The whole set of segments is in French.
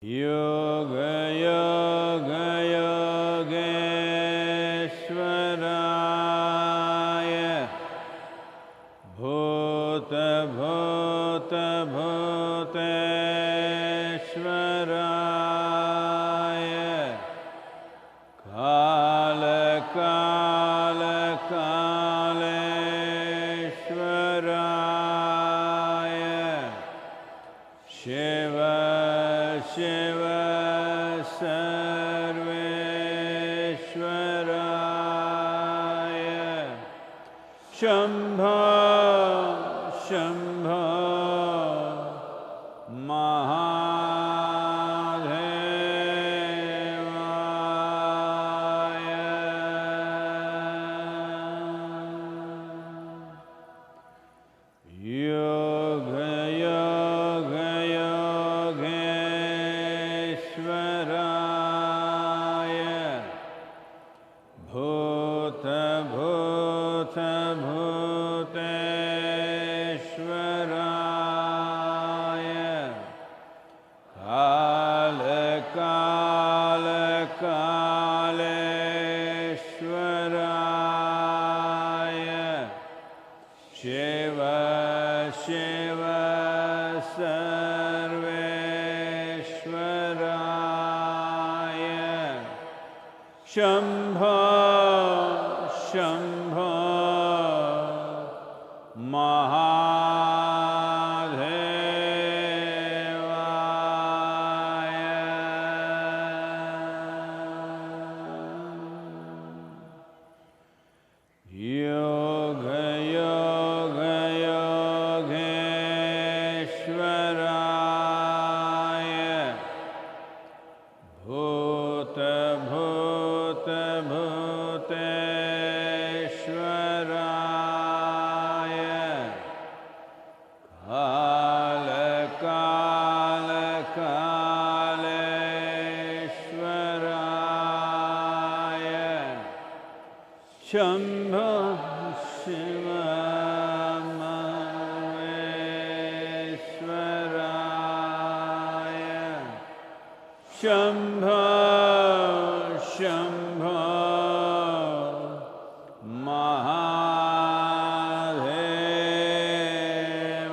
योग योग योगेश्वराय भूत भूत भूतेश्वराय काल काल कालेश्वराय शिव शिव सर्वेश्वराय शंभो शंभो महादेवाय योग योग योगेश्वराय भूत भूत भूतेश्वराय काल काल कालेश्वराय शिव शिव सर्वेश्वराय शंभो शंभो महादेवाय योग योग योगेश्वराय भूत भूत भूतेश्वराय काल काल कालेश्वराय शंभो शिव महेश्वराय शंभो शंभो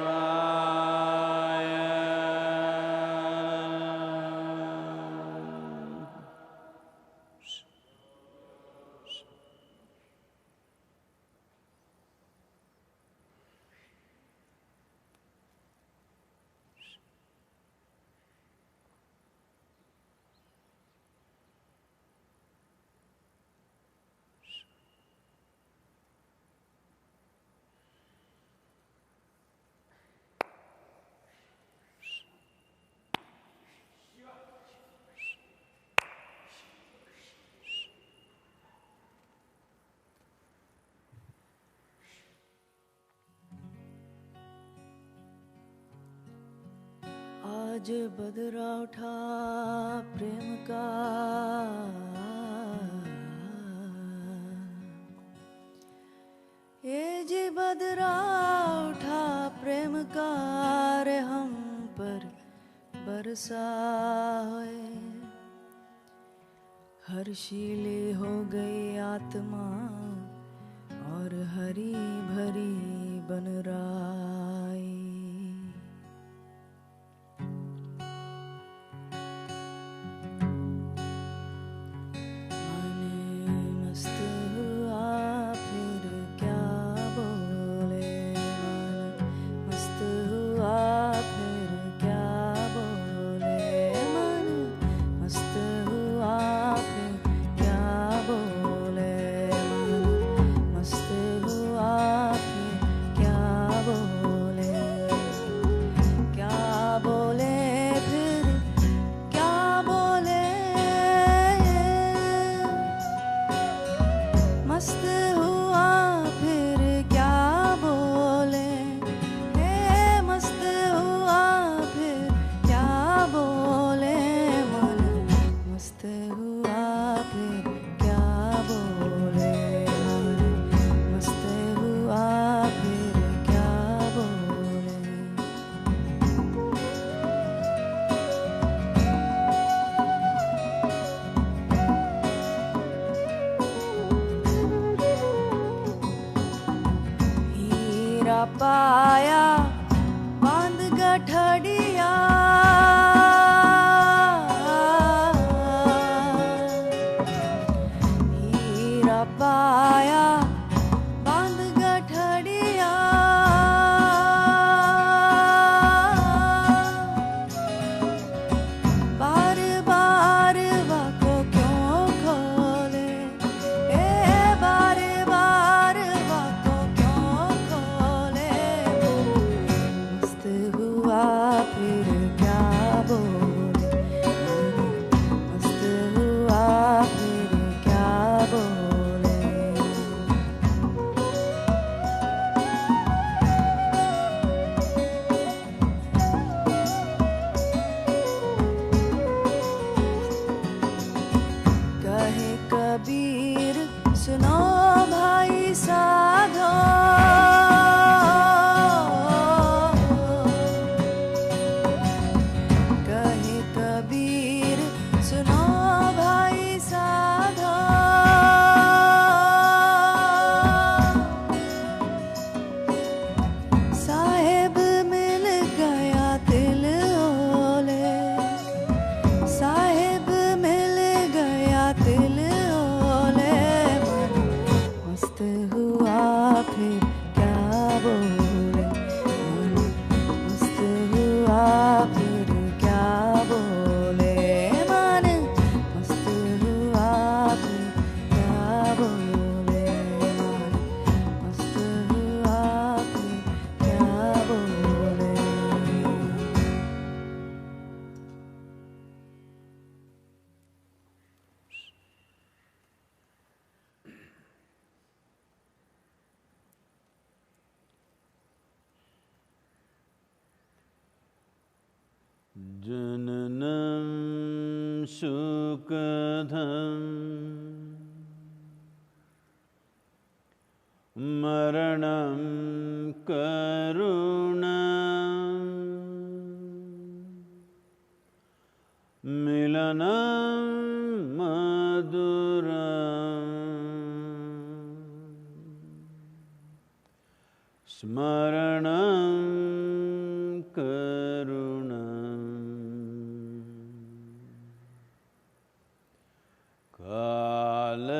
महादेवाय आज बदरा उठा प्रेम का ये जी बदरा उठा प्रेम का रे हम पर बरसा है हर्षीली हो गई आत्मा और हरी भरी बन राई बोले Jananam Sukadham Maranam Karunam Milanam Maduram Smaranam Karunam Kalavashadiha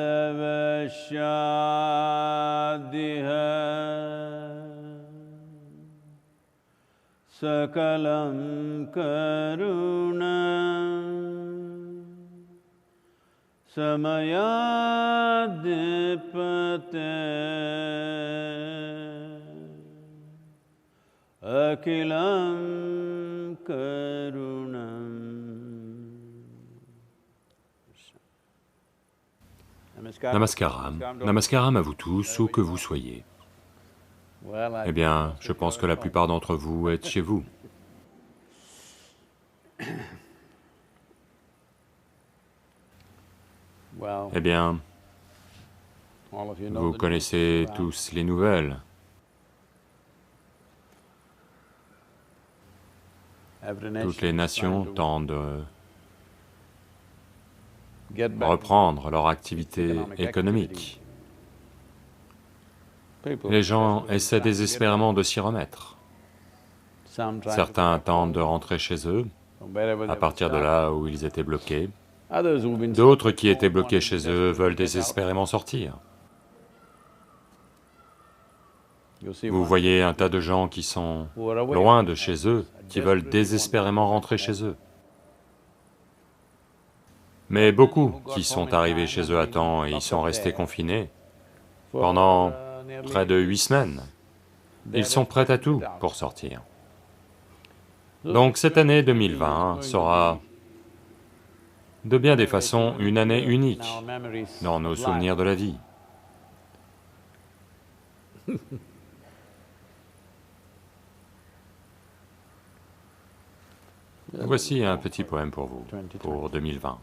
Sakalam Karunam Samayadipate Akilam Karunam. Namaskaram, Namaskaram à vous tous, où que vous soyez. Eh bien, je pense que la plupart d'entre vous êtes chez vous. Eh bien, vous connaissez tous les nouvelles. Toutes les nations tentent de reprendre leur activité économique. Les gens essaient désespérément de s'y remettre. Certains tentent de rentrer chez eux, à partir de là où ils étaient bloqués. D'autres qui étaient bloqués chez eux veulent désespérément sortir. Vous voyez un tas de gens qui sont loin de chez eux, qui veulent désespérément rentrer chez eux. Mais beaucoup qui sont arrivés chez eux à temps et y sont restés confinés pendant près de 8 semaines, ils sont prêts à tout pour sortir. Donc cette année 2020 sera de bien des façons une année unique dans nos souvenirs de la vie. Voici un petit poème pour vous, pour 2020.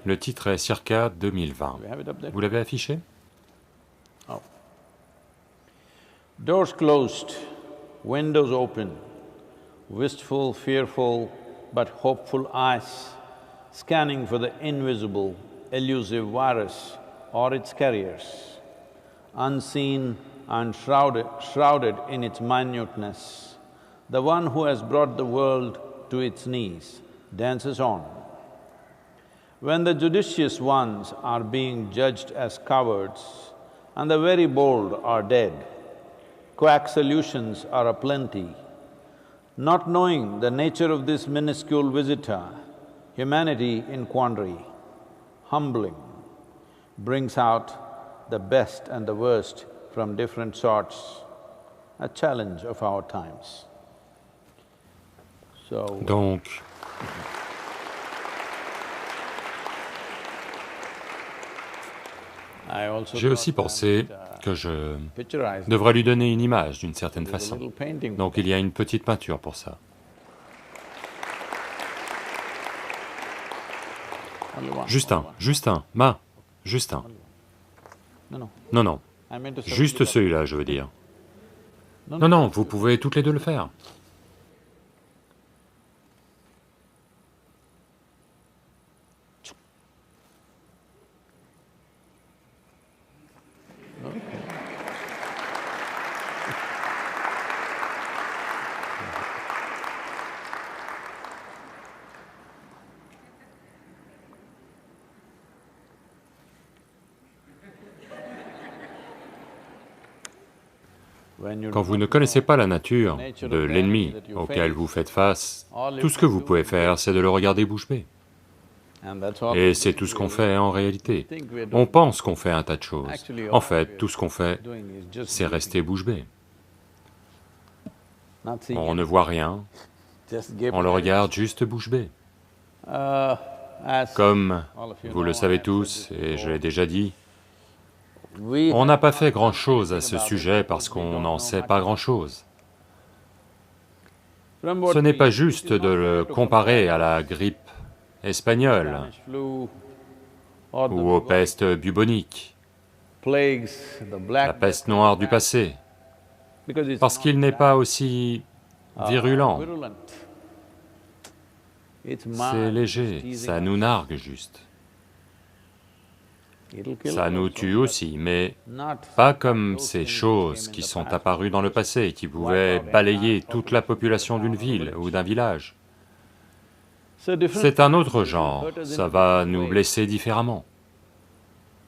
Le titre est Circa 2020. Vous l'avez affiché? Doors closed, windows open, wistful, fearful, but hopeful eyes, scanning for the invisible, elusive virus or its carriers. Unseen and shrouded in its minuteness, the one who has brought the world to its knees dances on. When the judicious ones are being judged as cowards, and the very bold are dead, quack solutions are aplenty. Not knowing the nature of this minuscule visitor, humanity in quandary, humbling, brings out the best and the worst from different sorts, a challenge of our times. Donc, j'ai aussi pensé que je devrais lui donner une image d'une certaine façon. Donc il y a une petite peinture pour ça. Juste un, juste un. Non, non, juste celui-là, je veux dire. Non, non, vous pouvez toutes les deux le faire. Quand vous ne connaissez pas la nature de l'ennemi auquel vous faites face, tout ce que vous pouvez faire, c'est de le regarder bouche bée. Et c'est tout ce qu'on fait en réalité. On pense qu'on fait un tas de choses. En fait, tout ce qu'on fait, c'est rester bouche bée. On ne voit rien, on le regarde juste bouche bée. Comme vous le savez tous, et je l'ai déjà dit, on n'a pas fait grand-chose à ce sujet parce qu'on n'en sait pas grand-chose. Ce n'est pas juste de le comparer à la grippe espagnole ou aux pestes buboniques, la peste noire du passé, parce qu'il n'est pas aussi virulent. C'est léger, ça nous nargue juste. Ça nous tue aussi, mais pas comme ces choses qui sont apparues dans le passé, qui pouvaient balayer toute la population d'une ville ou d'un village. C'est un autre genre, ça va nous blesser différemment.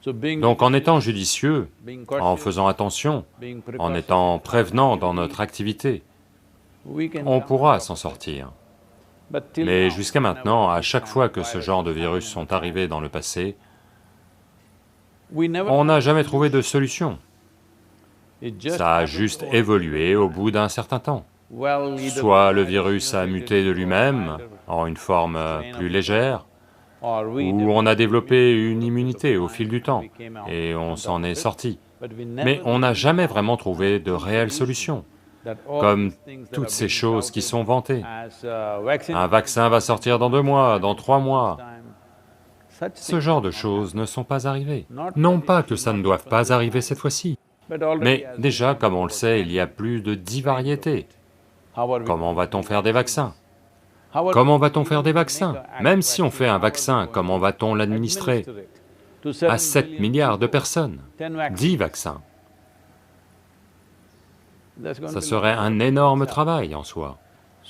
Donc en étant judicieux, en faisant attention, en étant prévenant dans notre activité, on pourra s'en sortir. Mais jusqu'à maintenant, à chaque fois que ce genre de virus sont arrivés dans le passé, on n'a jamais trouvé de solution. Ça a juste évolué au bout d'un certain temps. Soit le virus a muté de lui-même en une forme plus légère, ou on a développé une immunité au fil du temps, et on s'en est sorti. Mais on n'a jamais vraiment trouvé de réelle solution, comme toutes ces choses qui sont vantées. Un vaccin va sortir dans 2 mois, dans 3 mois. Ce genre de choses ne sont pas arrivées. Non pas que ça ne doive pas arriver cette fois-ci, mais déjà, comme on le sait, il y a plus de 10 variétés. Comment va-t-on faire des vaccins? Comment va-t-on faire des vaccins? Même si on fait un vaccin, comment va-t-on l'administrer à 7 milliards de personnes? 10 vaccins. Ça serait un énorme travail en soi.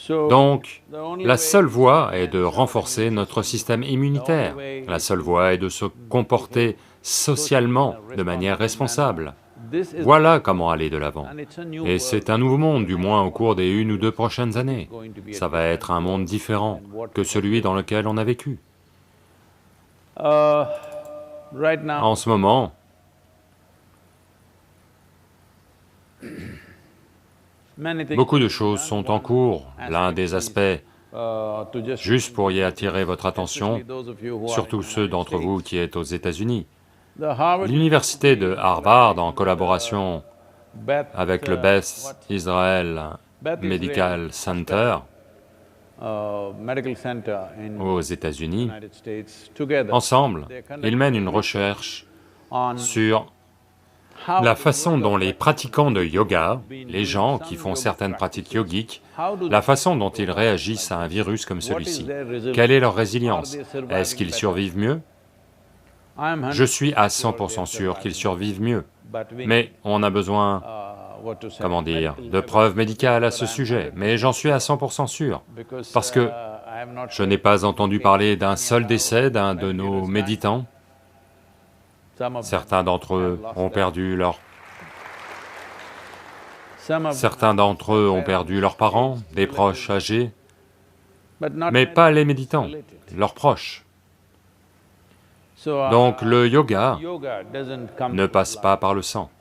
Donc, la seule voie est de renforcer notre système immunitaire, la seule voie est de se comporter socialement de manière responsable. Voilà comment aller de l'avant. Et c'est un nouveau monde, du moins au cours des 1 ou 2 prochaines années. Ça va être un monde différent que celui dans lequel on a vécu. En ce moment, beaucoup de choses sont en cours. L'un des aspects, juste pour y attirer votre attention, surtout ceux d'entre vous qui êtes aux États-Unis, l'université de Harvard, en collaboration avec le Beth Israel Medical Center aux États-Unis, ensemble, ils mènent une recherche sur la façon dont les pratiquants de yoga, les gens qui font certaines pratiques yogiques, la façon dont ils réagissent à un virus comme celui-ci. Quelle est leur résilience? Est-ce qu'ils survivent mieux? Je suis à 100% sûr qu'ils survivent mieux, mais on a besoin, comment dire, de preuves médicales à ce sujet, mais j'en suis à 100% sûr, parce que je n'ai pas entendu parler d'un seul décès d'un de nos méditants. Certains d'entre eux ont perdu leurs parents, des proches âgés, mais pas les méditants, leurs proches. Donc le yoga ne passe pas par le sang.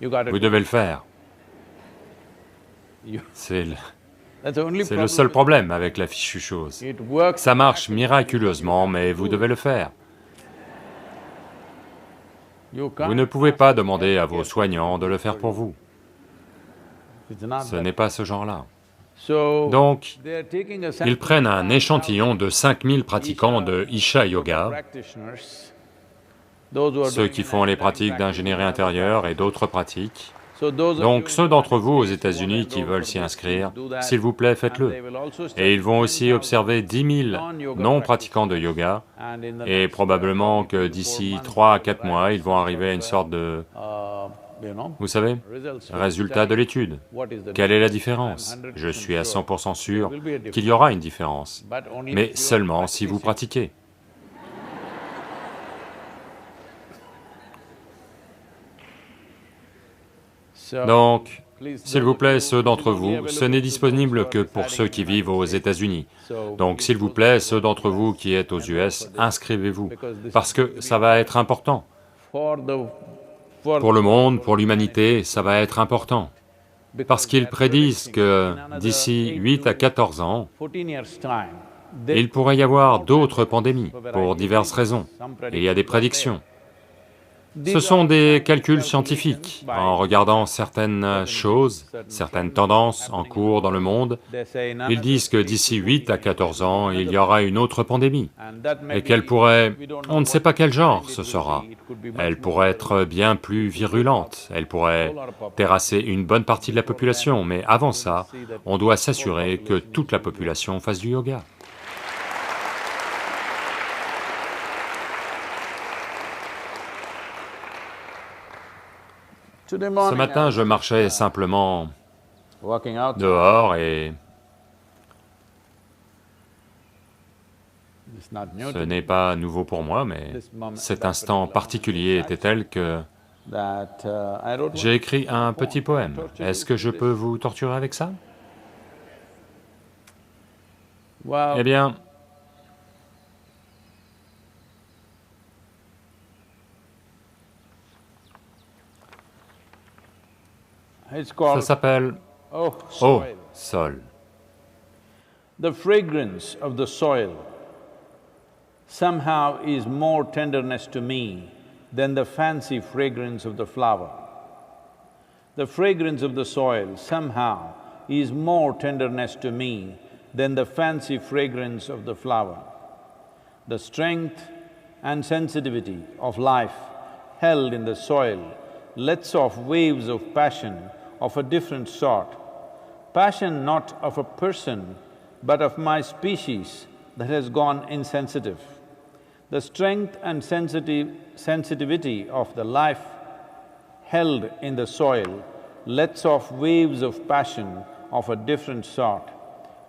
Vous devez le faire. C'est le seul problème avec la fichue chose. Ça marche miraculeusement, mais vous devez le faire. Vous ne pouvez pas demander à vos soignants de le faire pour vous. Ce n'est pas ce genre-là. Donc, ils prennent un échantillon de 5000 pratiquants de Isha Yoga, ceux qui font les pratiques d'ingénierie intérieure et d'autres pratiques. Donc, ceux d'entre vous aux États-Unis qui veulent s'y inscrire, s'il vous plaît, faites-le. Et ils vont aussi observer 10 000 non-pratiquants de yoga, et probablement que d'ici 3 à 4 mois, ils vont arriver à une sorte de... Vous savez, résultat de l'étude. Quelle est la différence? Je suis à 100% sûr qu'il y aura une différence, mais seulement si vous pratiquez. Donc, s'il vous plaît, ceux d'entre vous, ce n'est disponible que pour ceux qui vivent aux États-Unis. Donc, s'il vous plaît, ceux d'entre vous qui êtes aux US, inscrivez-vous, parce que ça va être important. Pour le monde, pour l'humanité, ça va être important, parce qu'ils prédisent que d'ici 8 à 14 ans, Il pourrait y avoir d'autres pandémies, pour diverses raisons. Il y a des prédictions. Ce sont des calculs scientifiques. En regardant certaines choses, certaines tendances en cours dans le monde, ils disent que d'ici 8 à 14 ans, il y aura une autre pandémie, et qu'elle pourrait... on ne sait pas quel genre ce sera. Elle pourrait être bien plus virulente, elle pourrait terrasser une bonne partie de la population, mais avant ça, on doit s'assurer que toute la population fasse du yoga. Ce matin, je marchais simplement dehors et ce n'est pas nouveau pour moi, mais cet instant particulier était tel que j'ai écrit un petit poème. Est-ce que je peux vous torturer avec ça? Eh bien, ça s'appelle « Oh, sol ». The fragrance of the soil somehow is more tenderness to me than the fancy fragrance of the flower. The fragrance of the soil somehow is more tenderness to me than the fancy fragrance of the flower. The strength and sensitivity of life held in the soil lets off waves of passion of a different sort. Passion not of a person, but of my species that has gone insensitive. The strength and sensitivity of the life held in the soil lets off waves of passion of a different sort.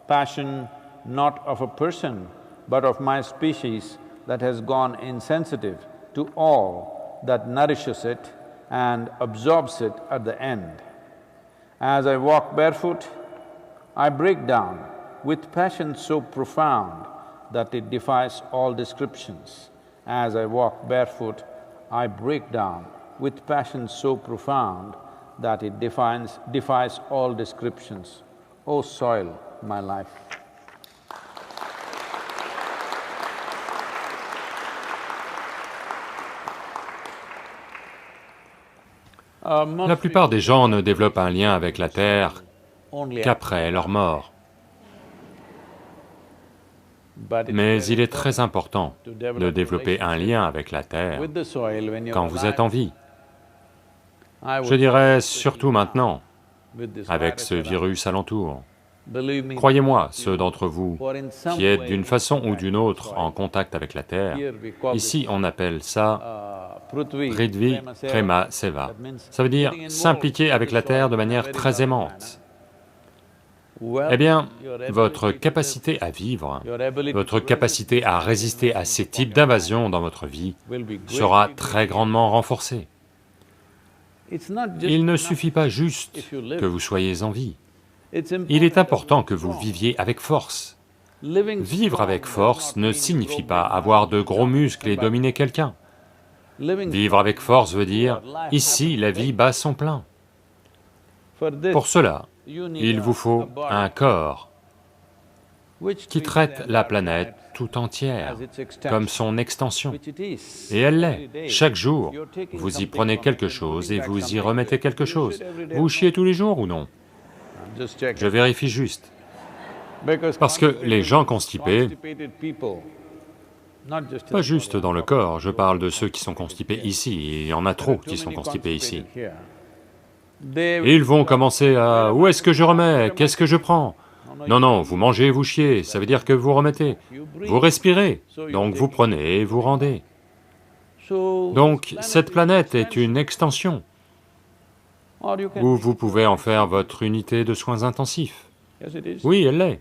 Passion not of a person, but of my species that has gone insensitive to all that nourishes it and absorbs it at the end. As I walk barefoot, I break down with passion so profound that it defies all descriptions. As I walk barefoot, I break down with passion so profound that it defies all descriptions. O soil, my life. La plupart des gens ne développent un lien avec la terre qu'après leur mort. Mais il est très important de développer un lien avec la terre quand vous êtes en vie. Je dirais surtout maintenant, avec ce virus alentour. Croyez-moi, ceux d'entre vous qui êtes d'une façon ou d'une autre en contact avec la terre, ici on appelle ça Prithvi Prema Seva. Ça veut dire s'impliquer avec la terre de manière très aimante. Eh bien, votre capacité à vivre, votre capacité à résister à ces types d'invasions dans votre vie sera très grandement renforcée. Il ne suffit pas juste que vous soyez en vie. Il est important que vous viviez avec force. Vivre avec force ne signifie pas avoir de gros muscles et dominer quelqu'un. Vivre avec force veut dire, ici, la vie bat son plein. Pour cela, il vous faut un corps qui traite la planète tout entière comme son extension. Et elle l'est. Chaque jour, vous y prenez quelque chose et vous y remettez quelque chose. Vous chiez tous les jours ou non? Je vérifie juste. Parce que les gens constipés, pas juste dans le corps, je parle de ceux qui sont constipés ici, il y en a trop qui sont constipés ici. Ils vont commencer à « où est-ce que je remets? Qu'est-ce que je prends ?» Non, non, vous mangez, vous chiez, ça veut dire que vous remettez. Vous respirez, donc vous prenez et vous rendez. Donc cette planète est une extension, où vous pouvez en faire votre unité de soins intensifs. Oui, elle l'est.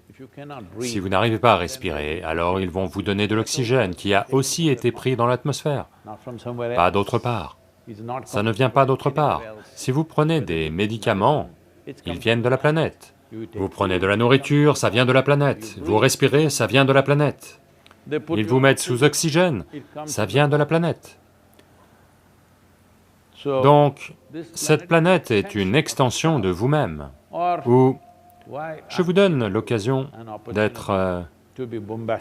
Si vous n'arrivez pas à respirer, alors ils vont vous donner de l'oxygène qui a aussi été pris dans l'atmosphère, pas d'autre part. Ça ne vient pas d'autre part. Si vous prenez des médicaments, ils viennent de la planète. Vous prenez de la nourriture, ça vient de la planète. Vous respirez, ça vient de la planète. Ils vous mettent sous oxygène, ça vient de la planète. Donc, cette planète est une extension de vous-même, ou je vous donne l'occasion d'être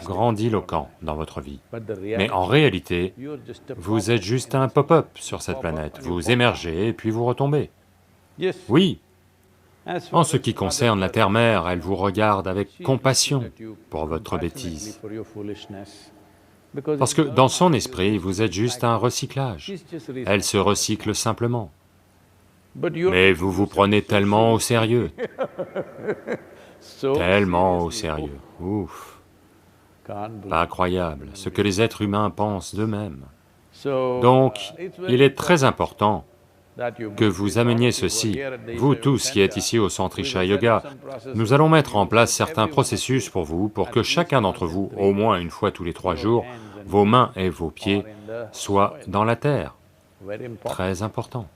grandiloquent dans votre vie. Mais en réalité, vous êtes juste un pop-up sur cette planète, vous émergez et puis vous retombez. Oui, en ce qui concerne la Terre-Mère, elle vous regarde avec compassion pour votre bêtise. Parce que dans son esprit, vous êtes juste un recyclage. Elle se recycle simplement. Mais vous vous prenez tellement au sérieux. Tellement au sérieux. Ouf. Pas croyable, ce que les êtres humains pensent d'eux-mêmes. Donc, il est très important que vous ameniez ceci. Vous tous qui êtes ici au Centre Isha Yoga, nous allons mettre en place certains processus pour vous, pour que chacun d'entre vous, au moins une fois tous les 3 jours, vos mains et vos pieds soient dans la terre. Très important.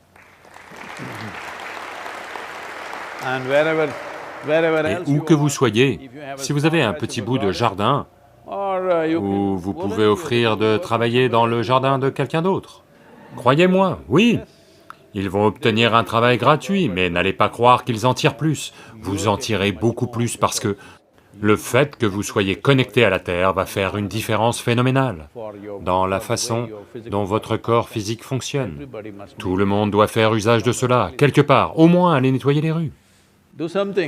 Et où que vous soyez, si vous avez un petit bout de jardin, ou vous pouvez offrir de travailler dans le jardin de quelqu'un d'autre. Croyez-moi, oui, ils vont obtenir un travail gratuit, mais n'allez pas croire qu'ils en tirent plus. Vous en tirez beaucoup plus parce que le fait que vous soyez connecté à la Terre va faire une différence phénoménale dans la façon dont votre corps physique fonctionne. Tout le monde doit faire usage de cela, quelque part, au moins aller nettoyer les rues.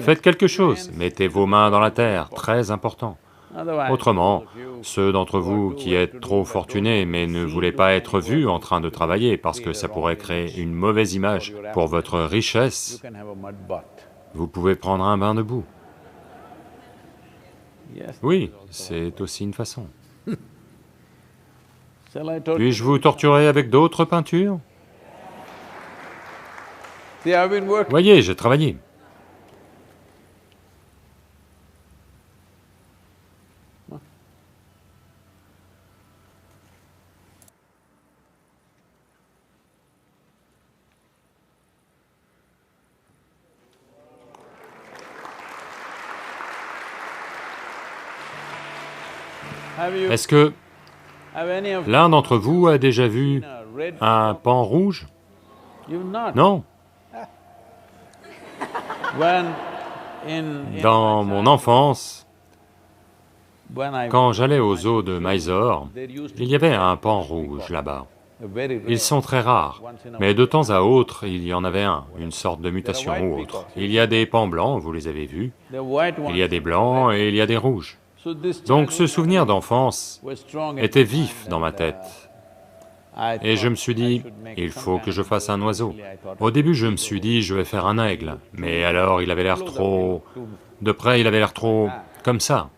Faites quelque chose, mettez vos mains dans la terre, très important. Autrement, ceux d'entre vous qui êtes trop fortunés mais ne voulez pas être vus en train de travailler parce que ça pourrait créer une mauvaise image pour votre richesse, vous pouvez prendre un bain de boue. Oui, c'est aussi une façon. Puis-je vous torturer avec d'autres peintures? Voyez, j'ai travaillé. Est-ce que l'un d'entre vous a déjà vu un paon rouge? Non. Dans mon enfance, quand j'allais au zoo de Mysore, il y avait un paon rouge là-bas. Ils sont très rares, mais de temps à autre, il y en avait un, une sorte de mutation ou autre. Il y a des paons blancs, vous les avez vus, il y a des blancs et il y a des rouges. Donc ce souvenir d'enfance était vif dans ma tête. Et je me suis dit, il faut que je fasse un oiseau. Au début, je me suis dit, je vais faire un aigle, mais alors il avait l'air trop... De près, il avait l'air trop... comme ça.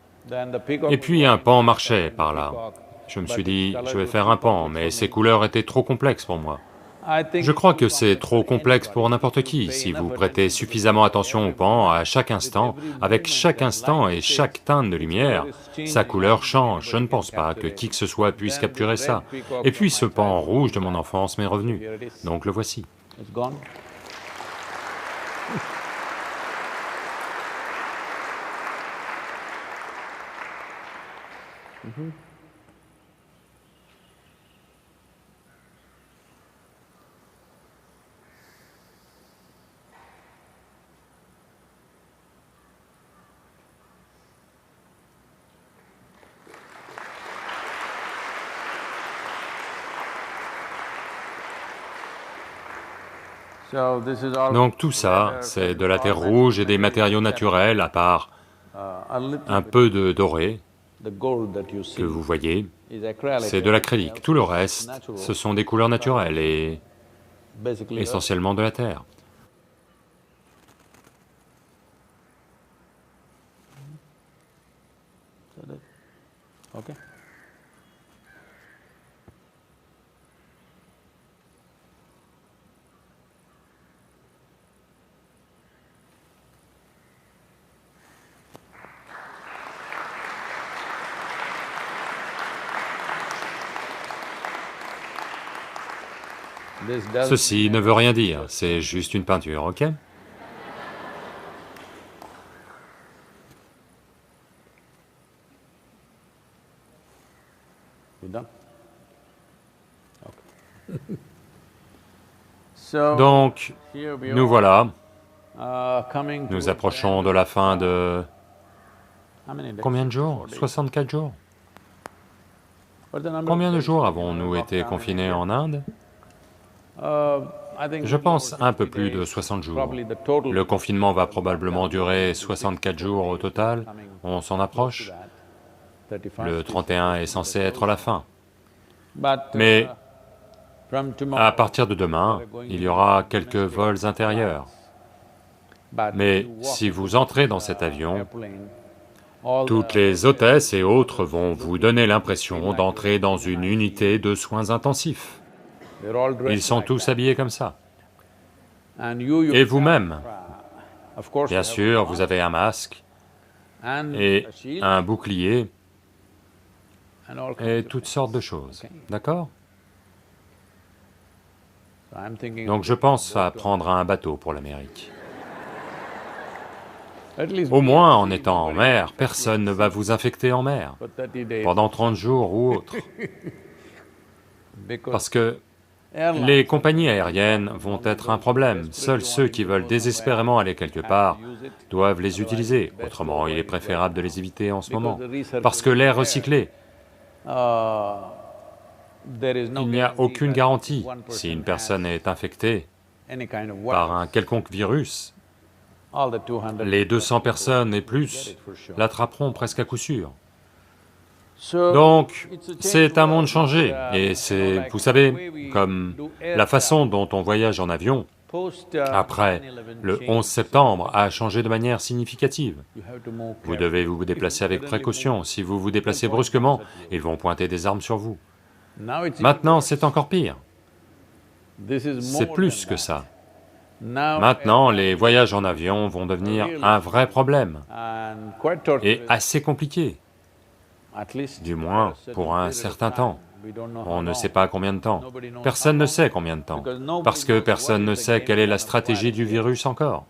Et puis un paon marchait par là. Je me suis dit, je vais faire un paon, mais ces couleurs étaient trop complexes pour moi. Je crois que c'est trop complexe pour n'importe qui, si vous prêtez suffisamment attention au paon à chaque instant, avec chaque instant et chaque teinte de lumière, sa couleur change, je ne pense pas que qui que ce soit puisse capturer ça. Et puis ce paon rouge de mon enfance m'est revenu, donc le voici. Donc tout ça, c'est de la terre rouge et des matériaux naturels, à part un peu de doré que vous voyez, c'est de l'acrylique. Tout le reste, ce sont des couleurs naturelles et essentiellement de la terre. Ceci ne veut rien dire, c'est juste une peinture, ok? Donc, nous voilà, nous approchons de la fin de Combien de jours? 64 jours. Combien de jours avons-nous été confinés en Inde? Je pense un peu plus de 60 jours. Le confinement va probablement durer 64 jours au total, on s'en approche. Le 31 est censé être la fin. Mais à partir de demain, il y aura quelques vols intérieurs. Mais si vous entrez dans cet avion, toutes les hôtesses et autres vont vous donner l'impression d'entrer dans une unité de soins intensifs. Ils sont tous habillés comme ça. Et vous-même, bien sûr, vous avez un masque et un bouclier et toutes sortes de choses, d'accord? Donc je pense à prendre un bateau pour l'Amérique. Au moins, en étant en mer, personne ne va vous infecter en mer, pendant 30 jours ou autre. Parce que les compagnies aériennes vont être un problème. Seuls ceux qui veulent désespérément aller quelque part doivent les utiliser, autrement il est préférable de les éviter en ce moment. Parce que l'air recyclé, il n'y a aucune garantie. Si une personne est infectée par un quelconque virus, les 200 personnes et plus l'attraperont presque à coup sûr. Donc, c'est un monde changé, et c'est, vous savez, comme la façon dont on voyage en avion, après le 11 septembre, a changé de manière significative. Vous devez vous déplacer avec précaution, si vous vous déplacez brusquement, ils vont pointer des armes sur vous. Maintenant, c'est encore pire. C'est plus que ça. Maintenant, les voyages en avion vont devenir un vrai problème, et assez compliqué. Du moins pour un certain temps. On ne sait pas combien de temps. Personne ne sait combien de temps, parce que personne ne sait quelle est la stratégie du virus encore.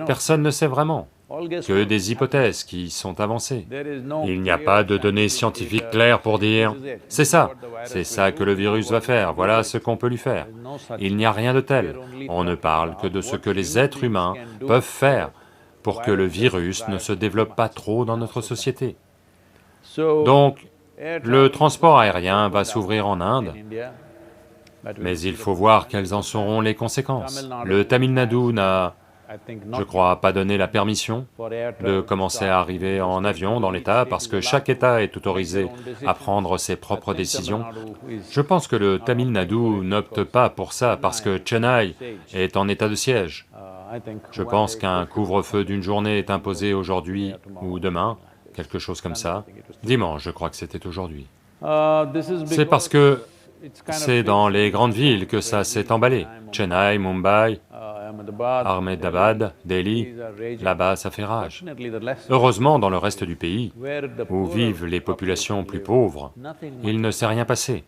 Personne ne sait vraiment, que des hypothèses qui sont avancées. Il n'y a pas de données scientifiques claires pour dire « c'est ça que le virus va faire, voilà ce qu'on peut lui faire ». Il n'y a rien de tel, on ne parle que de ce que les êtres humains peuvent faire pour que le virus ne se développe pas trop dans notre société. Donc, le transport aérien va s'ouvrir en Inde, mais il faut voir quelles en seront les conséquences. Le Tamil Nadu n'a, je crois, pas donné la permission de commencer à arriver en avion dans l'État, parce que chaque État est autorisé à prendre ses propres décisions. Je pense que le Tamil Nadu n'opte pas pour ça, parce que Chennai est en état de siège. Je pense qu'un couvre-feu d'une journée est imposé aujourd'hui ou demain, quelque chose comme ça. Dimanche, je crois que c'était aujourd'hui. C'est parce que c'est dans les grandes villes que ça s'est emballé. Chennai, Mumbai, Ahmedabad, Delhi, là-bas ça fait rage. Heureusement, dans le reste du pays, où vivent les populations plus pauvres, il ne s'est rien passé.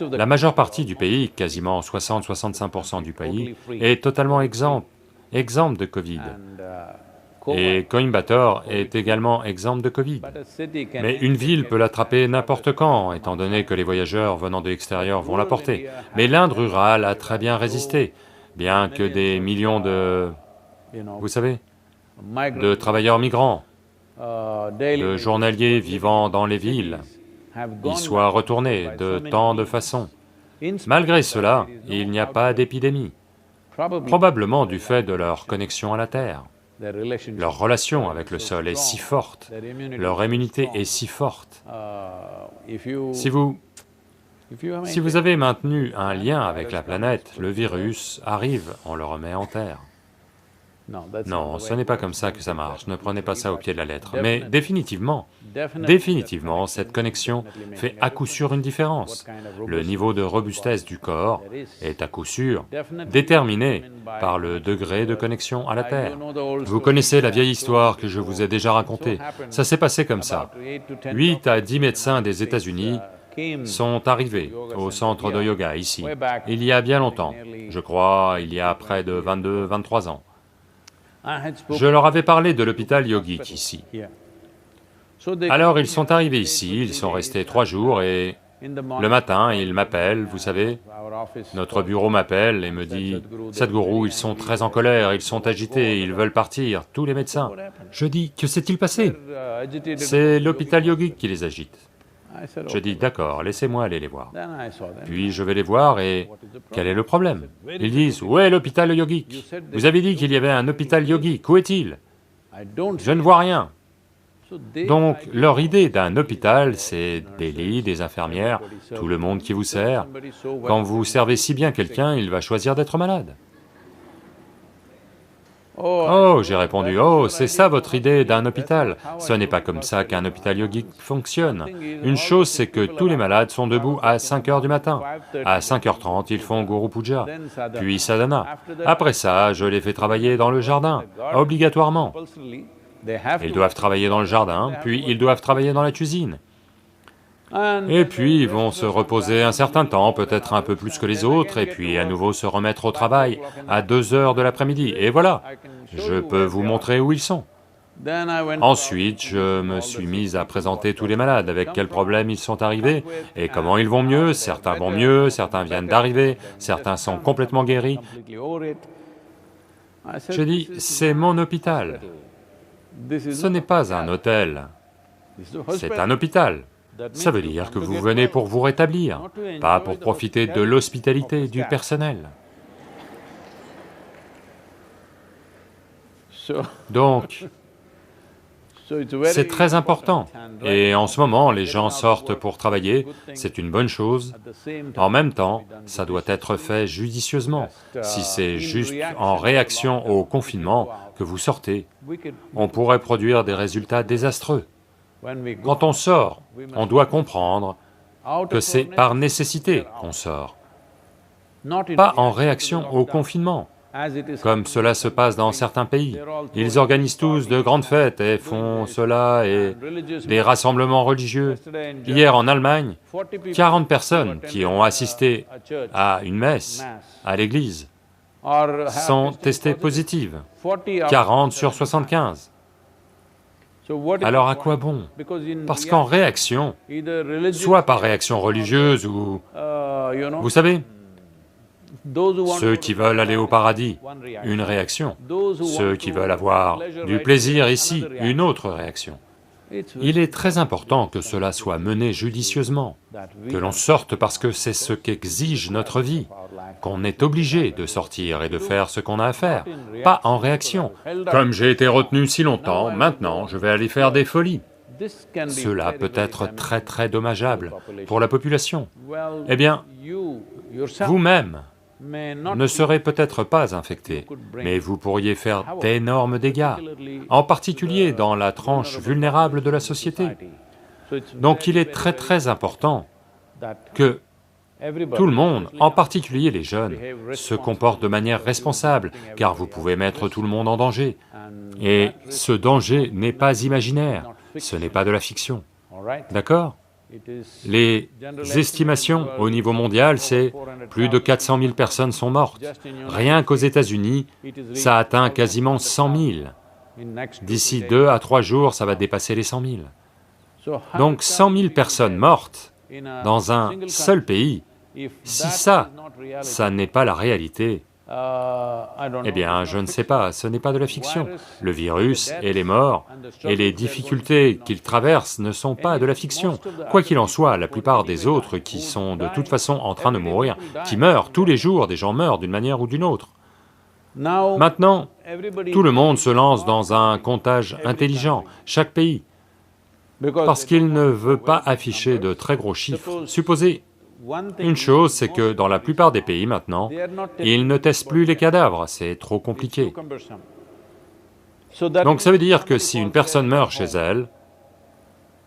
La majeure partie du pays, quasiment 60-65% du pays, est totalement exempt de Covid. Et Coimbatore est également exempt de Covid. Mais une ville peut l'attraper n'importe quand, étant donné que les voyageurs venant de l'extérieur vont l'apporter. Mais l'Inde rurale a très bien résisté, bien que des millions de, vous savez, de travailleurs migrants, de journaliers vivant dans les villes, y soient retournés de tant de façons. Malgré cela, il n'y a pas d'épidémie, probablement du fait de leur connexion à la Terre. Leur relation avec le sol est si forte, leur immunité est si forte. Si vous avez maintenu un lien avec la planète, le virus arrive, on le remet en terre. Non, ce n'est pas comme ça que ça marche, ne prenez pas ça au pied de la lettre. Mais définitivement, cette connexion fait à coup sûr une différence. Le niveau de robustesse du corps est à coup sûr déterminé par le degré de connexion à la Terre. Vous connaissez la vieille histoire que je vous ai déjà racontée, ça s'est passé comme ça. 8 à 10 médecins des États-Unis sont arrivés au centre de yoga ici, il y a bien longtemps, je crois il y a près de 22-23 ans. Je leur avais parlé de l'hôpital yogique ici. Alors ils sont arrivés ici, ils sont restés 3 jours et le matin ils m'appellent, vous savez, notre bureau m'appelle et me dit, « Sadhguru, ils sont très en colère, ils sont agités, ils veulent partir, tous les médecins. » Je dis, « Que s'est-il passé ?» C'est l'hôpital yogique qui les agite. Je dis, « D'accord, laissez-moi aller les voir. » Puis je vais les voir et quel est le problème? Ils disent, « Où est l'hôpital yogique? Vous avez dit qu'il y avait un hôpital yogique, où est-il? Je ne vois rien. » Donc, leur idée d'un hôpital, c'est des lits, des infirmières, tout le monde qui vous sert. Quand vous servez si bien quelqu'un, il va choisir d'être malade. Oh, j'ai répondu, oh, c'est ça votre idée d'un hôpital. Ce n'est pas comme ça qu'un hôpital yogique fonctionne. Une chose, c'est que tous les malades sont debout à 5 heures du matin. À 5h30, ils font Guru Puja, puis sadhana. Après ça, je les fais travailler dans le jardin, obligatoirement. Ils doivent travailler dans le jardin, puis ils doivent travailler dans la cuisine. Et puis ils vont se reposer un certain temps, peut-être un peu plus que les autres, et puis à nouveau se remettre au travail à 2 heures de l'après-midi, et voilà, je peux vous montrer où ils sont. Ensuite, je me suis mis à présenter tous les malades, avec quels problèmes ils sont arrivés, et comment ils vont mieux, certains viennent d'arriver, certains sont complètement guéris. J'ai dit, c'est mon hôpital. Ce n'est pas un hôtel, c'est un hôpital. Ça veut dire que vous venez pour vous rétablir, pas pour profiter de l'hospitalité du personnel. Donc, c'est très important. Et en ce moment, les gens sortent pour travailler, c'est une bonne chose. En même temps, ça doit être fait judicieusement. Si c'est juste en réaction au confinement que vous sortez, on pourrait produire des résultats désastreux. Quand on sort, on doit comprendre que c'est par nécessité qu'on sort, pas en réaction au confinement, comme cela se passe dans certains pays. Ils organisent tous de grandes fêtes et font cela et des rassemblements religieux. Hier en Allemagne, 40 personnes qui ont assisté à une messe à l'église sont testées positives, 40 sur 75. Alors à quoi bon? Parce qu'en réaction, soit par réaction religieuse ou... Vous savez, ceux qui veulent aller au paradis, une réaction. Ceux qui veulent avoir du plaisir ici, une autre réaction. Il est très important que cela soit mené judicieusement, que l'on sorte parce que c'est ce qu'exige notre vie, qu'on est obligé de sortir et de faire ce qu'on a à faire, pas en réaction. Comme j'ai été retenu si longtemps, maintenant je vais aller faire des folies. Cela peut être très très dommageable pour la population. Eh bien, vous-même ne serez peut-être pas infecté, mais vous pourriez faire d'énormes dégâts, en particulier dans la tranche vulnérable de la société. Donc il est très très important que tout le monde, en particulier les jeunes, se comporte de manière responsable, car vous pouvez mettre tout le monde en danger. Et ce danger n'est pas imaginaire, ce n'est pas de la fiction, d'accord? Les estimations au niveau mondial, c'est plus de 400 000 personnes sont mortes. Rien qu'aux États-Unis, ça atteint quasiment 100 000. D'ici 2 à 3 jours, ça va dépasser les 100 000. Donc 100 000 personnes mortes dans un seul pays, si ça n'est pas la réalité, eh bien, je ne sais pas, ce n'est pas de la fiction. Le virus et les morts et les difficultés qu'il traverse ne sont pas de la fiction. Quoi qu'il en soit, la plupart des autres qui sont de toute façon en train de mourir, qui meurent tous les jours, des gens meurent d'une manière ou d'une autre. Maintenant, tout le monde se lance dans un comptage intelligent, chaque pays, parce qu'il ne veut pas afficher de très gros chiffres. Supposez, une chose, c'est que dans la plupart des pays maintenant, ils ne testent plus les cadavres, c'est trop compliqué. Donc ça veut dire que si une personne meurt chez elle,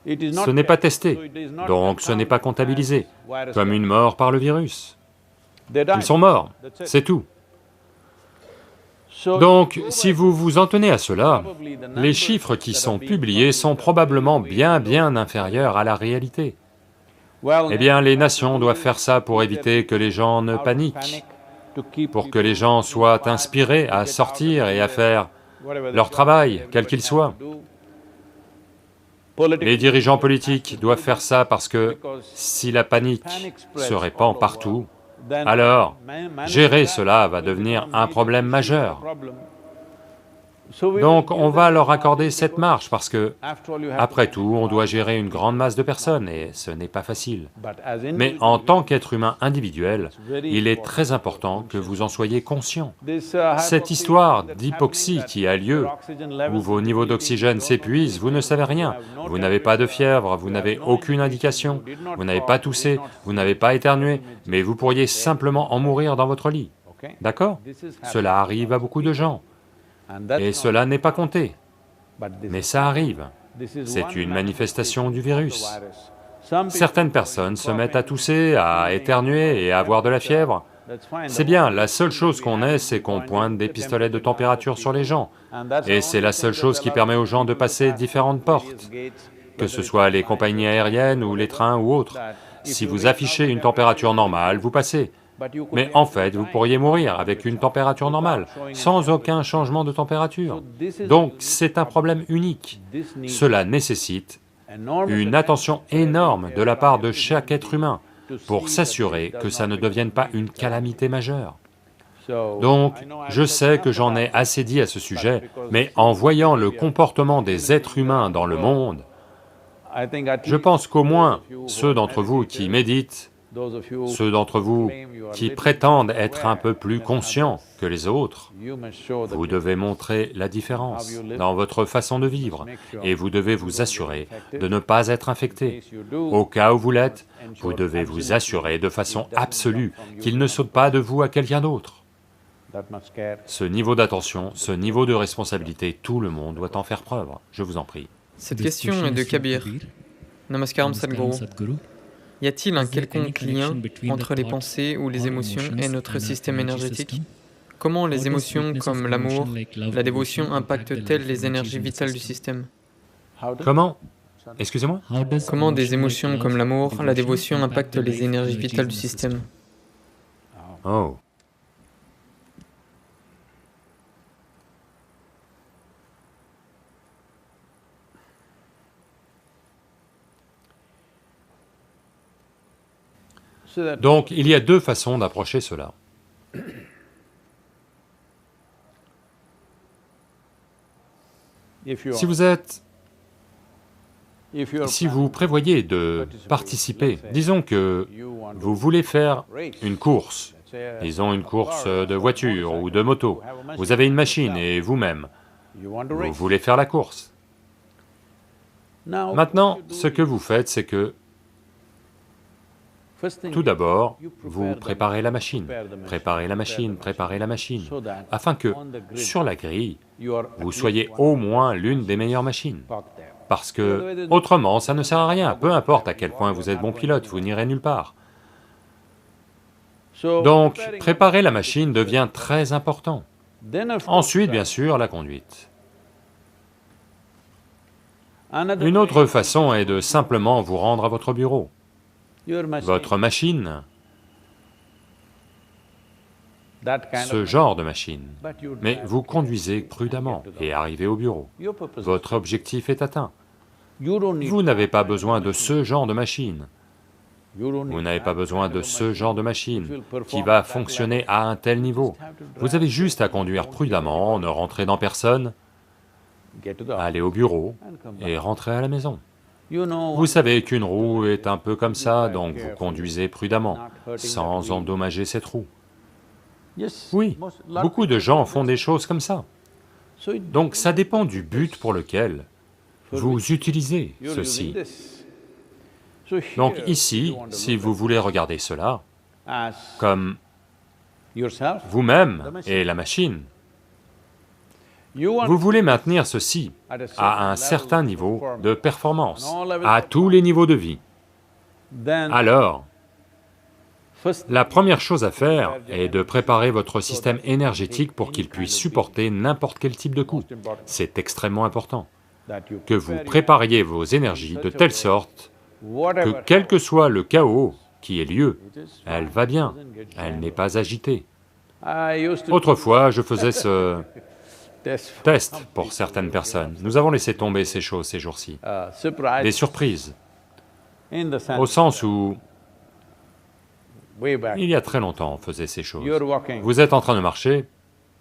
ce n'est pas testé, donc ce n'est pas comptabilisé, comme une mort par le virus. Ils sont morts, c'est tout. Donc, si vous vous en tenez à cela, les chiffres qui sont publiés sont probablement bien inférieurs à la réalité. Eh bien, les nations doivent faire ça pour éviter que les gens ne paniquent, pour que les gens soient inspirés à sortir et à faire leur travail, quel qu'il soit. Les dirigeants politiques doivent faire ça parce que si la panique se répand partout, alors gérer cela va devenir un problème majeur. Donc on va leur accorder cette marge parce que, après tout, on doit gérer une grande masse de personnes et ce n'est pas facile. Mais en tant qu'être humain individuel, il est très important que vous en soyez conscient. Cette histoire d'hypoxie qui a lieu, où vos niveaux d'oxygène s'épuisent, vous ne savez rien, vous n'avez pas de fièvre, vous n'avez aucune indication, vous n'avez pas toussé, vous n'avez pas éternué, mais vous pourriez simplement en mourir dans votre lit. D'accord? Cela arrive à beaucoup de gens. Et cela n'est pas compté, mais ça arrive. C'est une manifestation du virus. Certaines personnes se mettent à tousser, à éternuer et à avoir de la fièvre. C'est bien, la seule chose qu'on ait, c'est qu'on pointe des pistolets de température sur les gens. Et c'est la seule chose qui permet aux gens de passer différentes portes, que ce soit les compagnies aériennes ou les trains ou autres. Si vous affichez une température normale, vous passez. Mais en fait, vous pourriez mourir avec une température normale, sans aucun changement de température. Donc c'est un problème unique. Cela nécessite une attention énorme de la part de chaque être humain pour s'assurer que ça ne devienne pas une calamité majeure. Donc, je sais que j'en ai assez dit à ce sujet, mais en voyant le comportement des êtres humains dans le monde, je pense qu'au moins ceux d'entre vous qui méditent, ceux d'entre vous qui prétendent être un peu plus conscients que les autres, vous devez montrer la différence dans votre façon de vivre et vous devez vous assurer de ne pas être infecté. Au cas où vous l'êtes, vous devez vous assurer de façon absolue qu'il ne saute pas de vous à quelqu'un d'autre. Ce niveau d'attention, ce niveau de responsabilité, tout le monde doit en faire preuve, je vous en prie. Cette question est de Kabir. Namaskaram Sadhguru. Y a-t-il un quelconque lien entre les pensées ou les émotions et notre système énergétique? Comment les émotions comme l'amour, la dévotion impactent-elles les énergies vitales du système? Comment? Excusez-moi? Comment des émotions comme l'amour, la dévotion impactent les énergies vitales du système? Oh. Donc, il y a deux façons d'approcher cela. Si vous prévoyez de participer, disons que vous voulez faire une course, disons une course de voiture ou de moto, vous avez une machine et vous-même, vous voulez faire la course. Maintenant, ce que vous faites, c'est que tout d'abord, vous préparez la machine, afin que, sur la grille, vous soyez au moins l'une des meilleures machines. Parce que, autrement, ça ne sert à rien, peu importe à quel point vous êtes bon pilote, vous n'irez nulle part. Donc, préparer la machine devient très important. Ensuite, bien sûr, la conduite. Une autre façon est de simplement vous rendre à votre bureau. Votre machine, ce genre de machine, mais vous conduisez prudemment et arrivez au bureau. Votre objectif est atteint. Vous n'avez pas besoin de ce genre de machine. Vous n'avez pas besoin de ce genre de machine qui va fonctionner à un tel niveau. Vous avez juste à conduire prudemment, ne rentrer dans personne, aller au bureau et rentrer à la maison. Vous savez qu'une roue est un peu comme ça, donc vous conduisez prudemment, sans endommager cette roue. Oui, beaucoup de gens font des choses comme ça. Donc ça dépend du but pour lequel vous utilisez ceci. Donc ici, si vous voulez regarder cela comme vous-même et la machine, vous voulez maintenir ceci à un certain niveau de performance, à tous les niveaux de vie. Alors, la première chose à faire est de préparer votre système énergétique pour qu'il puisse supporter n'importe quel type de coup. C'est extrêmement important que vous prépariez vos énergies de telle sorte que quel que soit le chaos qui ait lieu, elle va bien, elle n'est pas agitée. Autrefois, je faisais ce test pour certaines personnes. Nous avons laissé tomber ces choses ces jours-ci. Des surprises, au sens où Il y a très longtemps, on faisait ces choses. You're walking. Vous êtes en train de marcher,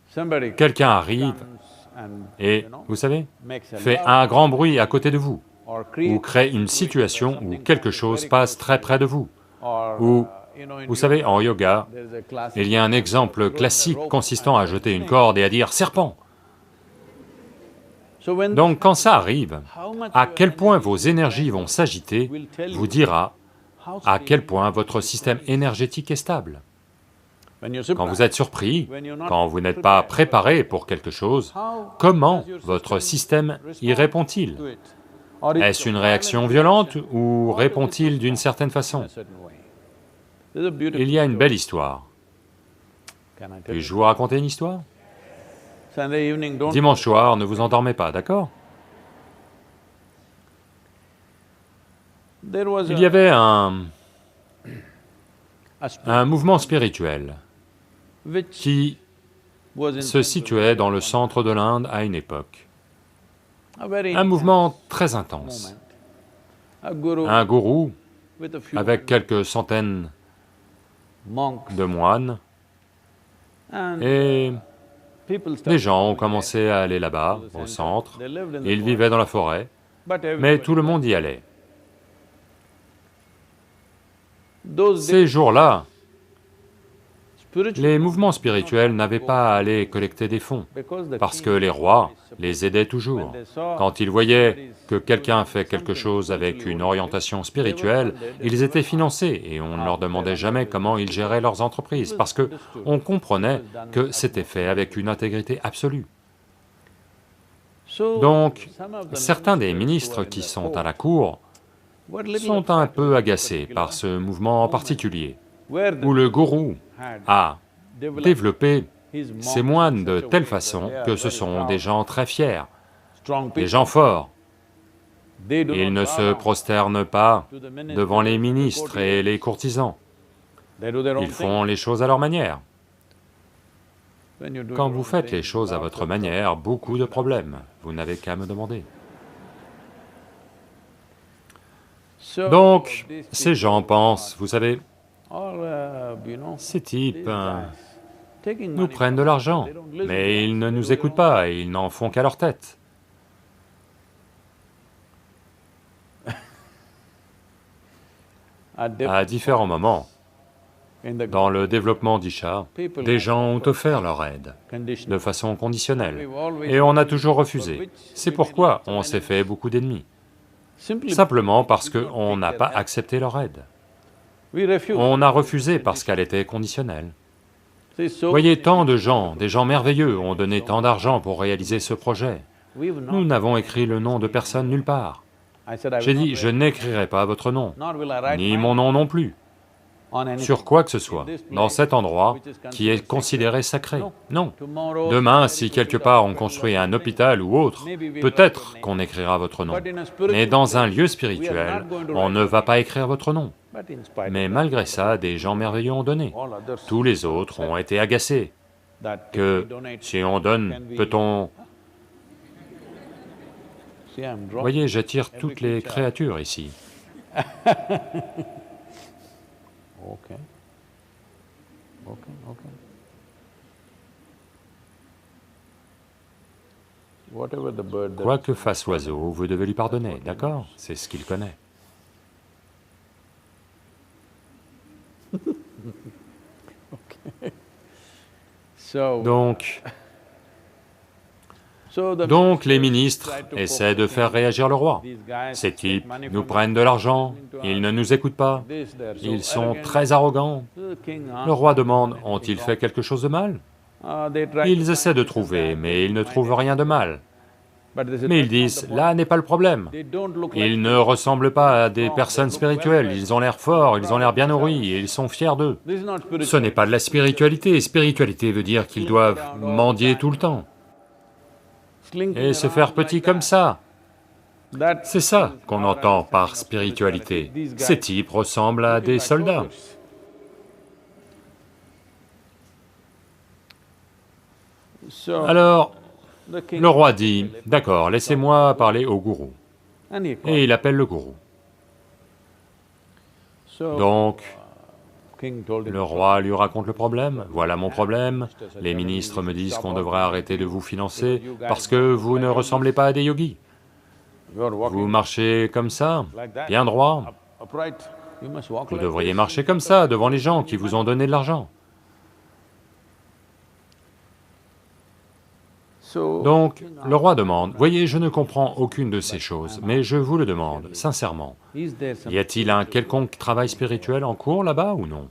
Somebody quelqu'un arrive comes and, et, vous savez, makes a fait loud un grand bruit à côté de vous, or ou creates crée une situation où quelque chose passe très près de vous. or, Ou, in vous savez, yoga, en yoga, there is a classic il y a un exemple classique consistant à jeter une corde et à dire « serpent ». So when Donc quand ça arrive, how much à your quel point energy vos énergies vont s'agiter will tell vous you dira how à stable quel point votre système énergétique est stable. when you're Quand surprised, vous êtes surpris, when you're not quand vous n'êtes pas préparé pour quelque chose, how comment does your votre system système y répond-il? to it? Or is Est-ce it a une réaction violent violente ou répond-il d'une certaine façon? in a certain way? There's a beautiful Il y a une story. belle histoire. Can I tell Puis-je you? vous raconter une histoire? Sunday evening, don't Dimanche soir, ne vous endormez pas, d'accord? There was Il y avait a spirit un mouvement spirituel which qui was in se situait dans le centre de l'Inde à une époque. a very Un mouvement très intense. moment. A guru Un gourou, with a few avec quelques centaines monks de moines, and et people les started gens ont coming commencé à aller là-bas, to the au center. centre. They lived in the Ils forest, vivaient dans la forêt, but mais everybody tout le monde y allait. those Ces days, jours-là, spiritual les mouvements spirituels n'avaient pas à aller collecter des fonds, because the parce que king les rois les aidaient toujours. Quand ils voyaient que quelqu'un fait quelque chose avec une orientation spirituelle, ils étaient financés et on ne leur demandait jamais comment ils géraient leurs entreprises, parce que on comprenait que c'était fait avec une intégrité absolue. So, Donc, some of the certains des ministers who ministres are in qui the sont court à la cour were little sont un upset peu with agacés this par ce mouvement en particulier, where the où le gourou had a developed développé his ces monks moines in de such a telle way that façon they are que ce very sont proud, des gens très fiers, strong des people. gens forts. They do Ils not ne bow se down prosternent pas to the ministers devant les and the ministres et courtiers. les courtisans. They do their own Ils thing. font les choses à leur manière. When you do Quand your vous own faites thing, les choses à lots votre of manière, beaucoup de problèmes. Vous n'avez qu'à me demander. So, Donc, these ces people gens pensent, vous savez, are, ces types taking nous money prennent de from us, l'argent, they don't listen to mais us, ils ne they nous do their écoutent own pas et ils n'en font qu'à leur tête. At different À différents moments, in the dans le développement d'Isha, des gens ont offert leur aide, condition. de façon conditionnelle, We've always et on a toujours refusé. C'est pourquoi on s'est fait beaucoup d'ennemis, simply simplement parce qu'on n'a pas accepté leur aide. we refuse. On a refusé parce qu'elle était conditionnelle. See, so Voyez, tant de gens, des gens merveilleux, ont donné tant d'argent pour réaliser ce projet. we've not- Nous n'avons écrit le nom de personne nulle part. I said I will J'ai not dit, write, je n'écrirai pas votre nom, nor will I write ni mine mon nom non plus, on anything. sur quoi que ce soit, dans cet endroit qui est considéré sacré. Non. Tomorrow, Demain, si quelque part on construit un hôpital ou autre, peut-être qu'on écrira votre nom. but in a spiritual Mais dans un place, lieu spirituel, on ne va pas écrire votre nom. but in spite Mais of malgré ça, des gens merveilleux ont donné. all others Tous les autres ont été agacés that que if we donate, si on donne, peut-on... see, I'm drawing. Voyez, j'attire toutes les créatures ici. Okay. Okay. Whatever the bird Quoi does, que fasse l'oiseau, vous devez lui pardonner, d'accord? C'est ce qu'il connaît. so, Donc the les ministres essaient de faire réagir le roi. these guys Ces take types money nous from prennent de l'argent, ils ne nous écoutent pas, this, they're so ils sont arrogant. très arrogants. The king Le roi demande, ont-ils fait quelque chose de mal? they try Ils to essaient de find trouver, mais ils ne find trouvent it. rien de mal. But they say, Mais ils "That's not disent, the point." là n'est pas le problème. They don't look like Ils ne ressemblent pas à des personnes spirituelles, ils ont l'air forts, ils ont l'air bien nourris, et ils sont fiers d'eux. This is not spiritual. Ce n'est pas de la spiritualité, spiritualité veut dire qu'ils doivent mendier tout le temps, Slinking et se around faire like petit that. comme ça. That C'est ça is qu'on our entend par understanding of spiritualité. spirituality. These Ces guys types ressemblent à look des like soldats. soldiers. So, Alors, the king le roi dit, « D'accord, laissez-moi parler au gourou. and he » Et il appelle le gourou. So, Donc, Le roi lui raconte le problème, voilà mon problème, les ministres me disent qu'on devrait arrêter de vous financer parce que vous ne ressemblez pas à des yogis. Vous marchez comme ça, bien droit, vous devriez marcher comme ça devant les gens qui vous ont donné de l'argent. Donc, le roi demande, « Voyez, je ne comprends aucune de ces choses, mais je vous le demande, sincèrement, y a-t-il un quelconque travail spirituel en cours là-bas ou non ?»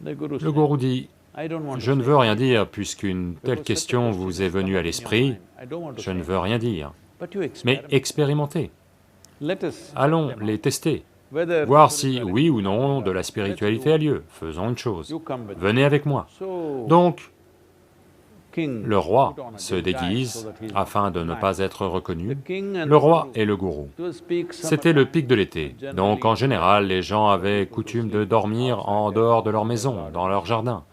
Le gourou dit, « Je ne veux rien dire puisqu'une telle question vous est venue à l'esprit, je ne veux rien dire, mais expérimentez. Allons les tester, voir si, oui ou non, de la spiritualité a lieu. Faisons une chose, venez avec moi. » Donc, le roi se déguise afin de ne pas être reconnu, le roi et le gourou. C'était le pic de l'été, donc en général, les gens avaient coutume de dormir en dehors de leur maison, dans leur jardin.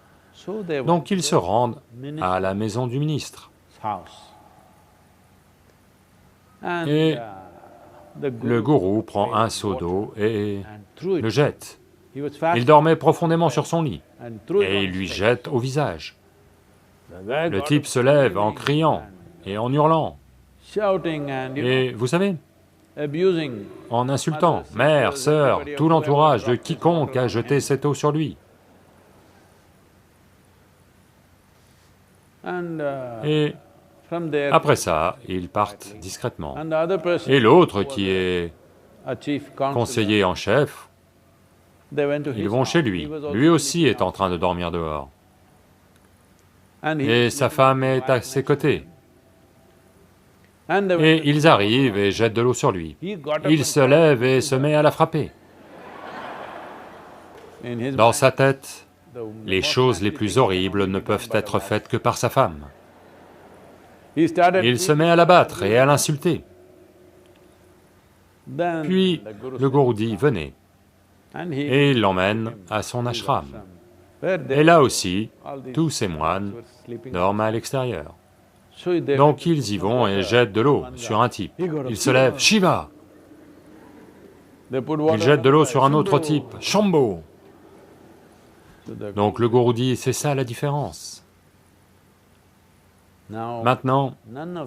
Donc ils se rendent à la maison du ministre. Et le gourou prend un seau d'eau et le jette. Il dormait profondément sur son lit, et il lui jette au visage. Le type se lève en criant et en hurlant, et vous savez, en insultant mère, sœur, tout l'entourage de quiconque a jeté cette eau sur lui. Et après ça, ils partent discrètement. Et l'autre qui est conseiller en chef, ils vont chez lui, lui aussi est en train de dormir dehors. Et sa femme est à ses côtés. Et ils arrivent et jettent de l'eau sur lui. Il se lève et se met à la frapper. Dans sa tête, les choses les plus horribles ne peuvent être faites que par sa femme. Il se met à la battre et à l'insulter. Puis le gourou dit, venez, et il l'emmène à son ashram. Et là aussi, tous ces moines dorment à l'extérieur. Donc ils y vont et jettent de l'eau sur un type. Il se lève, Shiva. Ils jettent de l'eau sur un autre type, Shambho. Donc le gourou dit, c'est ça la différence. Maintenant,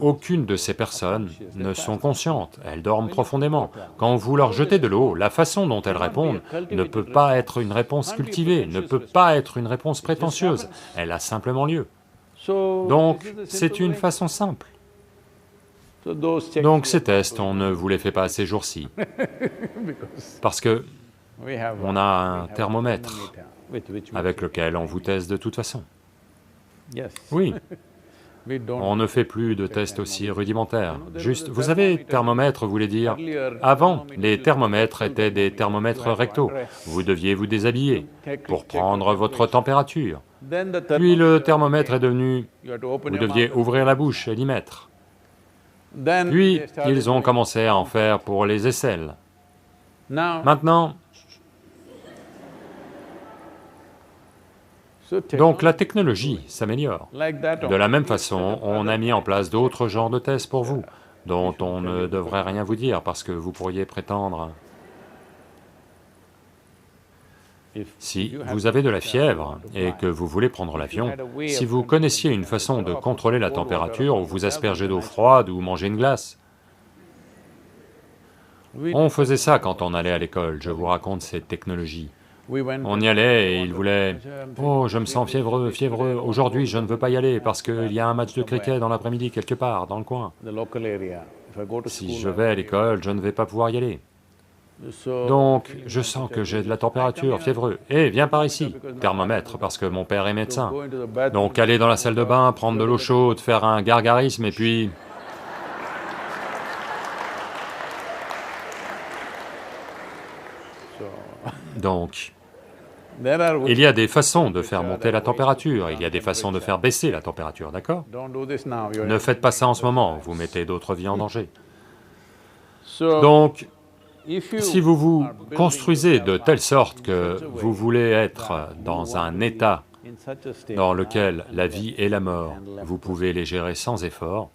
aucune de ces personnes ne sont conscientes, elles dorment profondément. Quand vous leur jetez de l'eau, la façon dont elles répondent ne peut pas être une réponse cultivée, ne peut pas être une réponse prétentieuse, elle a simplement lieu. Donc, c'est une façon simple. Donc ces tests, on ne vous les fait pas ces jours-ci, parce que on a un thermomètre avec lequel on vous teste de toute façon. Oui. On ne fait plus de tests aussi rudimentaires. Juste, vous savez, thermomètre voulait dire... Avant, les thermomètres étaient des thermomètres rectaux. Vous deviez vous déshabiller pour prendre votre température. Puis le thermomètre est devenu... Vous deviez ouvrir la bouche et l'y mettre. Puis, ils ont commencé à en faire pour les aisselles. Maintenant... Donc la technologie s'améliore. De la même façon, on a mis en place d'autres genres de tests pour vous, dont on ne devrait rien vous dire parce que vous pourriez prétendre... Si vous avez de la fièvre et que vous voulez prendre l'avion, si vous connaissiez une façon de contrôler la température, ou vous asperger d'eau froide ou manger une glace, on faisait ça quand on allait à l'école, je vous raconte cette technologie. On y allait et il voulait « Oh, je me sens fiévreux, fiévreux, aujourd'hui je ne veux pas y aller parce qu'il y a un match de cricket dans l'après-midi quelque part, dans le coin. Si je vais à l'école, je ne vais pas pouvoir y aller. Donc, je sens que j'ai de la température, fiévreux. Eh, viens par ici, thermomètre, parce que mon père est médecin. Donc aller dans la salle de bain, prendre de l'eau chaude, faire un gargarisme et puis... Donc, il y a des façons de faire monter la température, il y a des façons de faire baisser la température, d'accord? Ne faites pas ça en ce moment, vous mettez d'autres vies en danger. Donc, si vous vous construisez de telle sorte que vous voulez être dans un état dans lequel la vie et la mort, vous pouvez les gérer sans effort,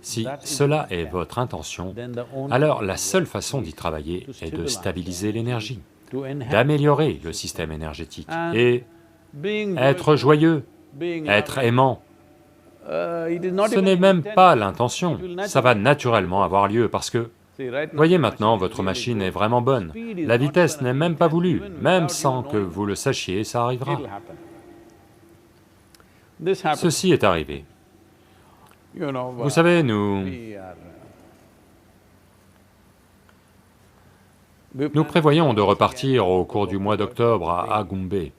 si cela est votre intention, alors la seule façon d'y travailler est de stabiliser l'énergie. d'améliorer le système énergétique et être joyeux, être aimant. Ce n'est même pas l'intention, ça va naturellement avoir lieu parce que, voyez maintenant, votre machine est vraiment bonne, la vitesse n'est même pas voulue, même sans que vous le sachiez, ça arrivera. Ceci est arrivé. Vous savez, nous prévoyons de repartir au cours du mois d'octobre à Agumbe.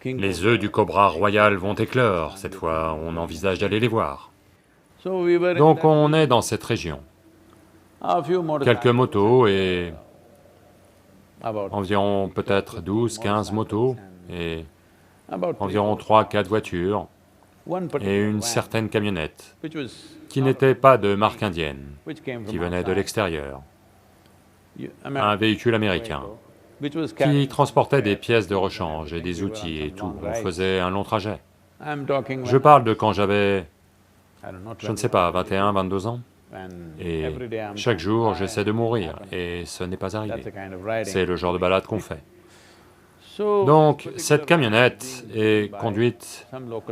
Les œufs du cobra royal vont éclore, cette fois on envisage d'aller les voir. Donc on est dans cette région. Quelques motos et environ peut-être 12, 15 motos et environ 3, 4 voitures et une certaine camionnette qui n'était pas de marque indienne, qui venait de l'extérieur, un véhicule américain qui transportait des pièces de rechange et des outils et tout. On faisait un long trajet. Je parle de quand j'avais, je ne sais pas, 21, 22 ans. Et chaque jour, j'essaie de mourir, et ce n'est pas arrivé. C'est le genre de balade qu'on fait. Donc, cette camionnette est conduite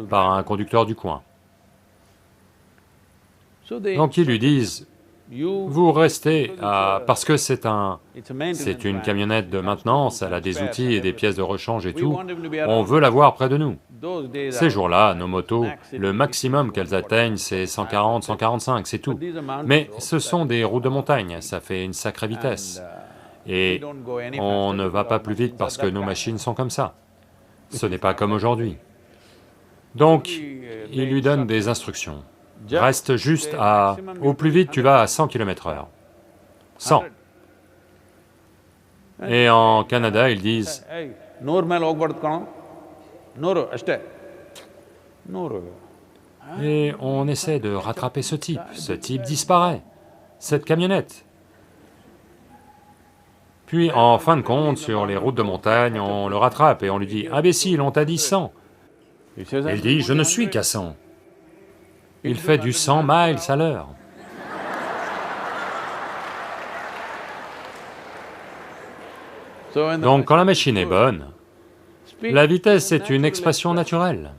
par un conducteur du coin. Donc ils lui disent, vous restez à... parce que c'est une camionnette de maintenance, elle a des outils et des pièces de rechange et tout, on veut l'avoir près de nous. Ces jours-là, nos motos, le maximum qu'elles atteignent, c'est 140, 145, c'est tout. Mais ce sont des routes de montagne, ça fait une sacrée vitesse. Et on ne va pas plus vite parce que nos machines sont comme ça. Ce n'est pas comme aujourd'hui. Donc, il lui donne des instructions. Reste juste à... Au plus vite, tu vas à 100 km/h. 100. Et en Canada, ils disent... Et on essaie de rattraper ce type disparaît, cette camionnette. Puis, en fin de compte, sur les routes de montagne, on le rattrape et on lui dit, « Imbécile, on t'a dit 100 !» Il dit, « Je ne suis qu'à 100 !» Il fait du 100 miles à l'heure. Donc quand la machine est bonne, la vitesse est une expression naturelle.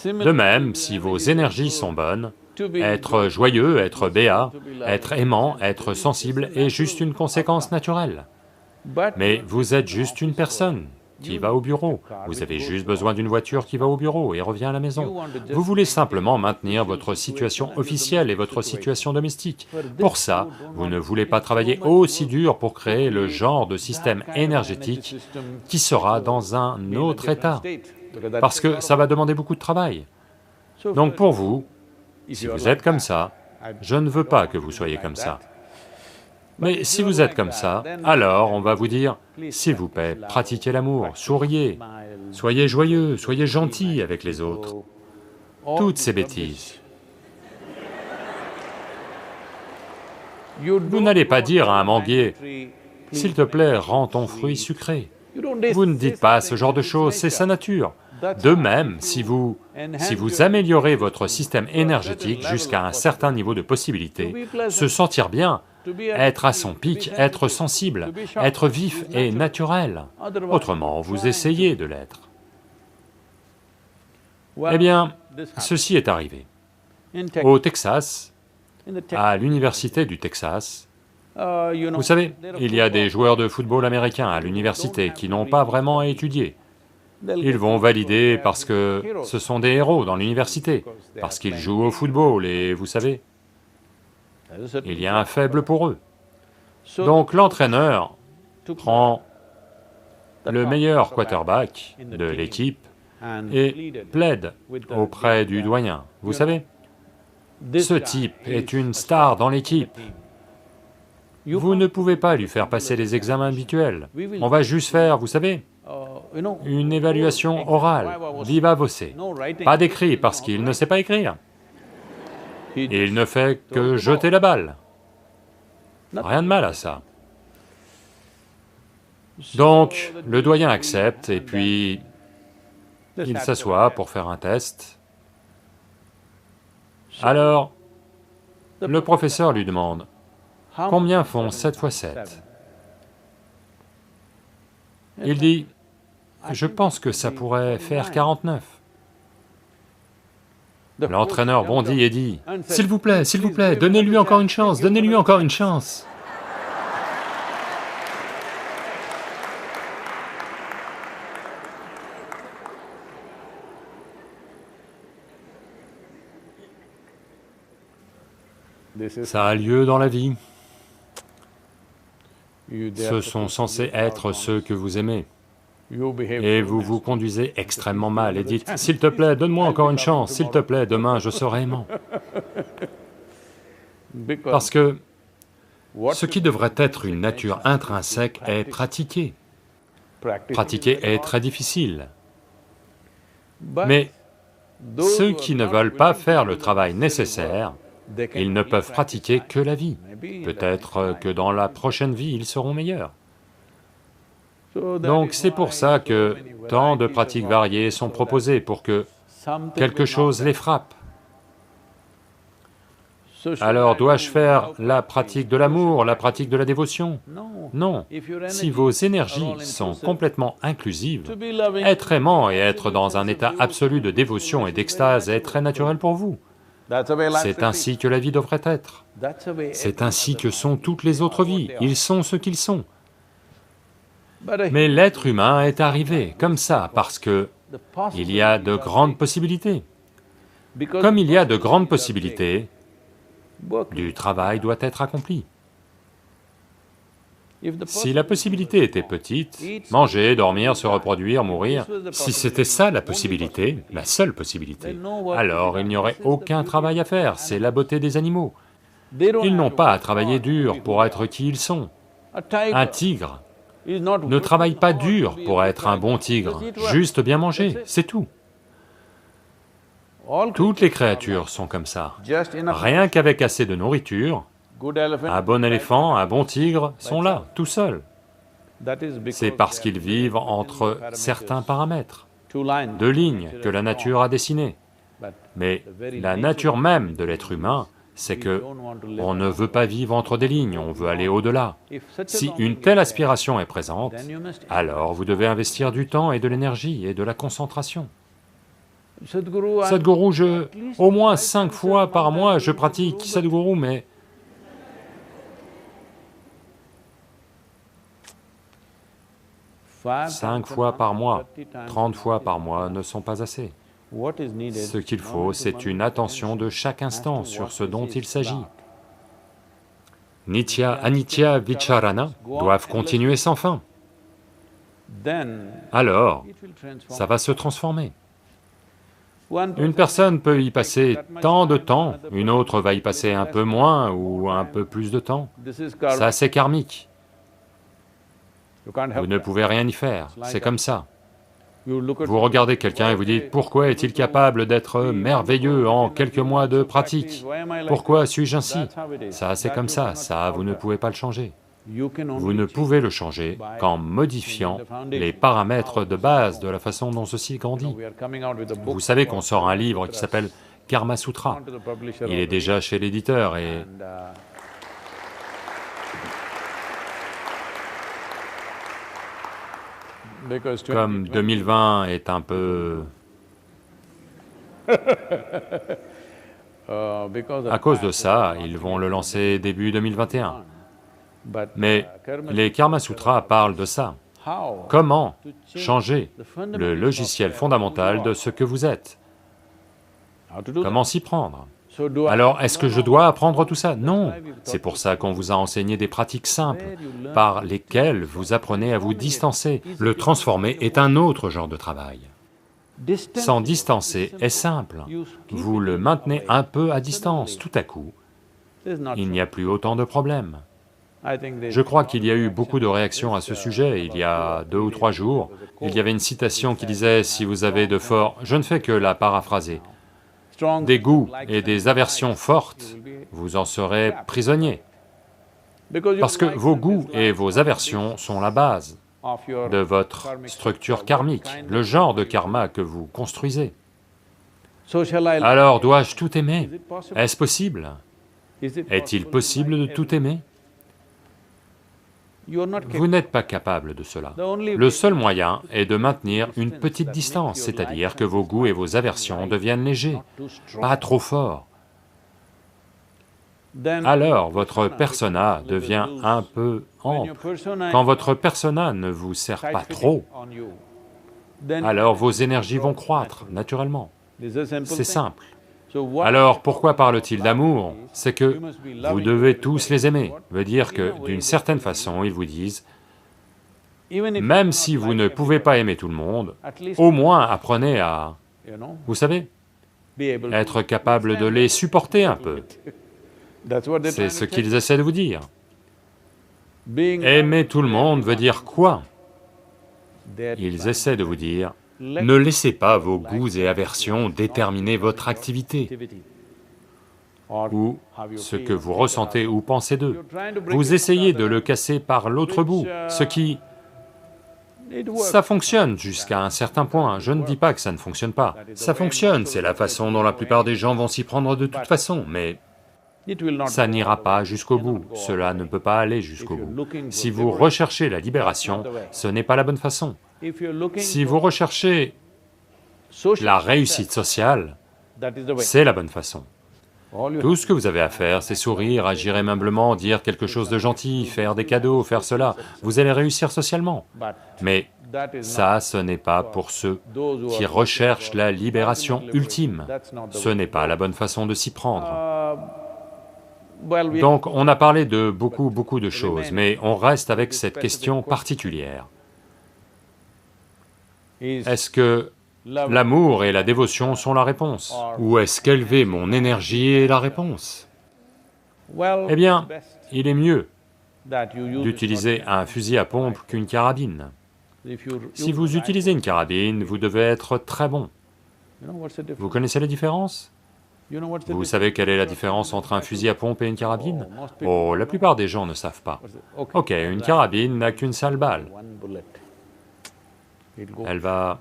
De même, si vos énergies sont bonnes, être joyeux, être béat, être aimant, être sensible est juste une conséquence naturelle. Mais vous êtes juste une personne qui va au bureau, vous avez juste besoin d'une voiture qui va au bureau et revient à la maison. Vous voulez simplement maintenir votre situation officielle et votre situation domestique. Pour ça, vous ne voulez pas travailler aussi dur pour créer le genre de système énergétique qui sera dans un autre état, parce que ça va demander beaucoup de travail. Donc pour vous, si vous êtes comme ça, je ne veux pas que vous soyez comme ça. Mais si vous êtes comme ça, alors on va vous dire, s'il vous plaît, pratiquez l'amour, souriez, soyez joyeux, soyez gentils avec les autres. Toutes ces bêtises. Vous n'allez pas dire à un manguier, s'il te plaît, rends ton fruit sucré. Vous ne dites pas ce genre de choses, c'est sa nature. De même, si vous améliorez votre système énergétique jusqu'à un certain niveau de possibilité, se sentir bien, être à son pic, être sensible, être vif et naturel. Autrement, vous essayez de l'être. Eh bien, ceci est arrivé. Au Texas, à l'université du Texas, vous savez, il y a des joueurs de football américains à l'université qui n'ont pas vraiment étudié. Ils vont valider parce que ce sont des héros dans l'université, parce qu'ils jouent au football et vous savez, il y a un faible pour eux. Donc l'entraîneur prend le meilleur quarterback de l'équipe et plaide auprès du doyen. Vous savez, ce type est une star dans l'équipe. Vous ne pouvez pas lui faire passer les examens habituels. On va juste faire, vous savez, une évaluation orale, viva voce. Pas d'écrit parce qu'il ne sait pas écrire. Il ne fait que jeter la balle. Rien de mal à ça. Donc, le doyen accepte et puis il s'assoit pour faire un test. Alors, le professeur lui demande, combien font 7 fois 7 ? Il dit, je pense que ça pourrait faire 49. L'entraîneur bondit et dit, s'il vous plaît, donnez-lui encore une chance, donnez-lui encore une chance. Ça a lieu dans la vie. Ce sont censés être ceux que vous aimez. Et vous vous conduisez extrêmement mal et dites, s'il te plaît, donne-moi encore une chance, s'il te plaît, demain je serai aimant. Parce que ce qui devrait être une nature intrinsèque est pratiqué. Pratiquer est très difficile. Mais ceux qui ne veulent pas faire le travail nécessaire, ils ne peuvent pratiquer que la vie. Peut-être que dans la prochaine vie, ils seront meilleurs. Donc c'est pour ça que tant de pratiques variées sont proposées, pour que quelque chose les frappe. Alors dois-je faire la pratique de l'amour, la pratique de la dévotion? Non. Si vos énergies sont complètement inclusives, être aimant et être dans un état absolu de dévotion et d'extase est très naturel pour vous. C'est ainsi que la vie devrait être. C'est ainsi que sont toutes les autres vies, ils sont ce qu'ils sont. Mais l'être humain est arrivé comme ça parce que il y a de grandes possibilités. Comme il y a de grandes possibilités, du travail doit être accompli. Si la possibilité était petite, manger, dormir, se reproduire, mourir, si c'était ça la possibilité, la seule possibilité, alors il n'y aurait aucun travail à faire, c'est la beauté des animaux. Ils n'ont pas à travailler dur pour être qui ils sont. Un tigre ne travaille pas dur pour être un bon tigre, juste bien manger, c'est tout. Toutes les créatures sont comme ça. Rien qu'avec assez de nourriture, un bon éléphant, un bon tigre sont là, tout seuls. C'est parce qu'ils vivent entre certains paramètres, deux lignes que la nature a dessinées. Mais la nature même de l'être humain, c'est que on ne veut pas vivre entre des lignes, on veut aller au-delà. Si une telle aspiration est présente, alors vous devez investir du temps et de l'énergie et de la concentration. Sadhguru, au moins 5 fois par mois je pratique Sadhguru, mais... « 5 fois par mois, 30 fois par mois ne sont pas assez. Ce qu'il faut, c'est une attention de chaque instant sur ce dont il s'agit. Nitya, Anitya, Vicharana doivent continuer sans fin. Alors, ça va se transformer. Une personne peut y passer tant de temps, une autre va y passer un peu moins ou un peu plus de temps. Ça, c'est karmique. Vous ne pouvez rien y faire, c'est comme ça. Vous regardez quelqu'un et vous dites, pourquoi est-il capable d'être merveilleux en quelques mois de pratique? Pourquoi suis-je ainsi? Ça, c'est comme ça, vous ne pouvez pas le changer. Vous ne pouvez le changer qu'en modifiant les paramètres de base de la façon dont ceci grandit. Vous savez qu'on sort un livre qui s'appelle Karma Sutra. Il est déjà chez l'éditeur et... Comme 2020 est un peu... À cause de ça, ils vont le lancer début 2021. Mais les Karma Sutras parlent de ça. Comment changer le logiciel fondamental de ce que vous êtes? Comment s'y prendre? Alors, est-ce que je dois apprendre tout ça? Non, c'est pour ça qu'on vous a enseigné des pratiques simples, par lesquelles vous apprenez à vous distancer. Le transformer est un autre genre de travail. S'en distancer est simple, vous le maintenez un peu à distance, tout à coup, il n'y a plus autant de problèmes. Je crois qu'il y a eu beaucoup de réactions à ce sujet, il y a 2 ou 3 jours, il y avait une citation qui disait, si vous avez de forts... Je ne fais que la paraphraser. Des goûts et des aversions fortes, vous en serez prisonnier. Parce que vos goûts et vos aversions sont la base de votre structure karmique, le genre de karma que vous construisez. Alors dois-je tout aimer? Est-ce possible? Est-il possible de tout aimer? Vous n'êtes pas capable de cela. Le seul moyen est de maintenir une petite distance, c'est-à-dire que vos goûts et vos aversions deviennent légers, pas trop forts. Alors votre persona devient un peu ample. Quand votre persona ne vous sert pas trop, alors vos énergies vont croître naturellement. C'est simple. Alors pourquoi parle-t-il d'amour? C'est que vous devez tous les aimer, veut dire que d'une certaine façon, ils vous disent, même si vous ne pouvez pas aimer tout le monde, au moins apprenez à, vous savez, être capable de les supporter un peu. C'est ce qu'ils essaient de vous dire. Aimer tout le monde veut dire quoi? Ils essaient de vous dire, ne laissez pas vos goûts et aversions déterminer votre activité, ou ce que vous ressentez ou pensez d'eux. Vous essayez de le casser par l'autre bout, ce qui... ça fonctionne jusqu'à un certain point, je ne dis pas que ça ne fonctionne pas. Ça fonctionne, c'est la façon dont la plupart des gens vont s'y prendre de toute façon, mais ça n'ira pas jusqu'au bout, cela ne peut pas aller jusqu'au bout. Si vous recherchez la libération, ce n'est pas la bonne façon. Si vous recherchez la réussite sociale, c'est la bonne façon. Tout ce que vous avez à faire, c'est sourire, agir aimablement, dire quelque chose de gentil, faire des cadeaux, faire cela, vous allez réussir socialement. Mais ça, ce n'est pas pour ceux qui recherchent la libération ultime, ce n'est pas la bonne façon de s'y prendre. Donc on a parlé de beaucoup de choses, mais on reste avec cette question particulière. Est-ce que l'amour et la dévotion sont la réponse? Ou est-ce qu'élever mon énergie est la réponse? Eh bien, il est mieux d'utiliser un fusil à pompe qu'une carabine. Si vous utilisez une carabine, vous devez être très bon. Vous connaissez la différence? Vous savez quelle est la différence entre un fusil à pompe et une carabine? Oh, la plupart des gens ne savent pas. Ok, une carabine n'a qu'une seule balle. Elle va...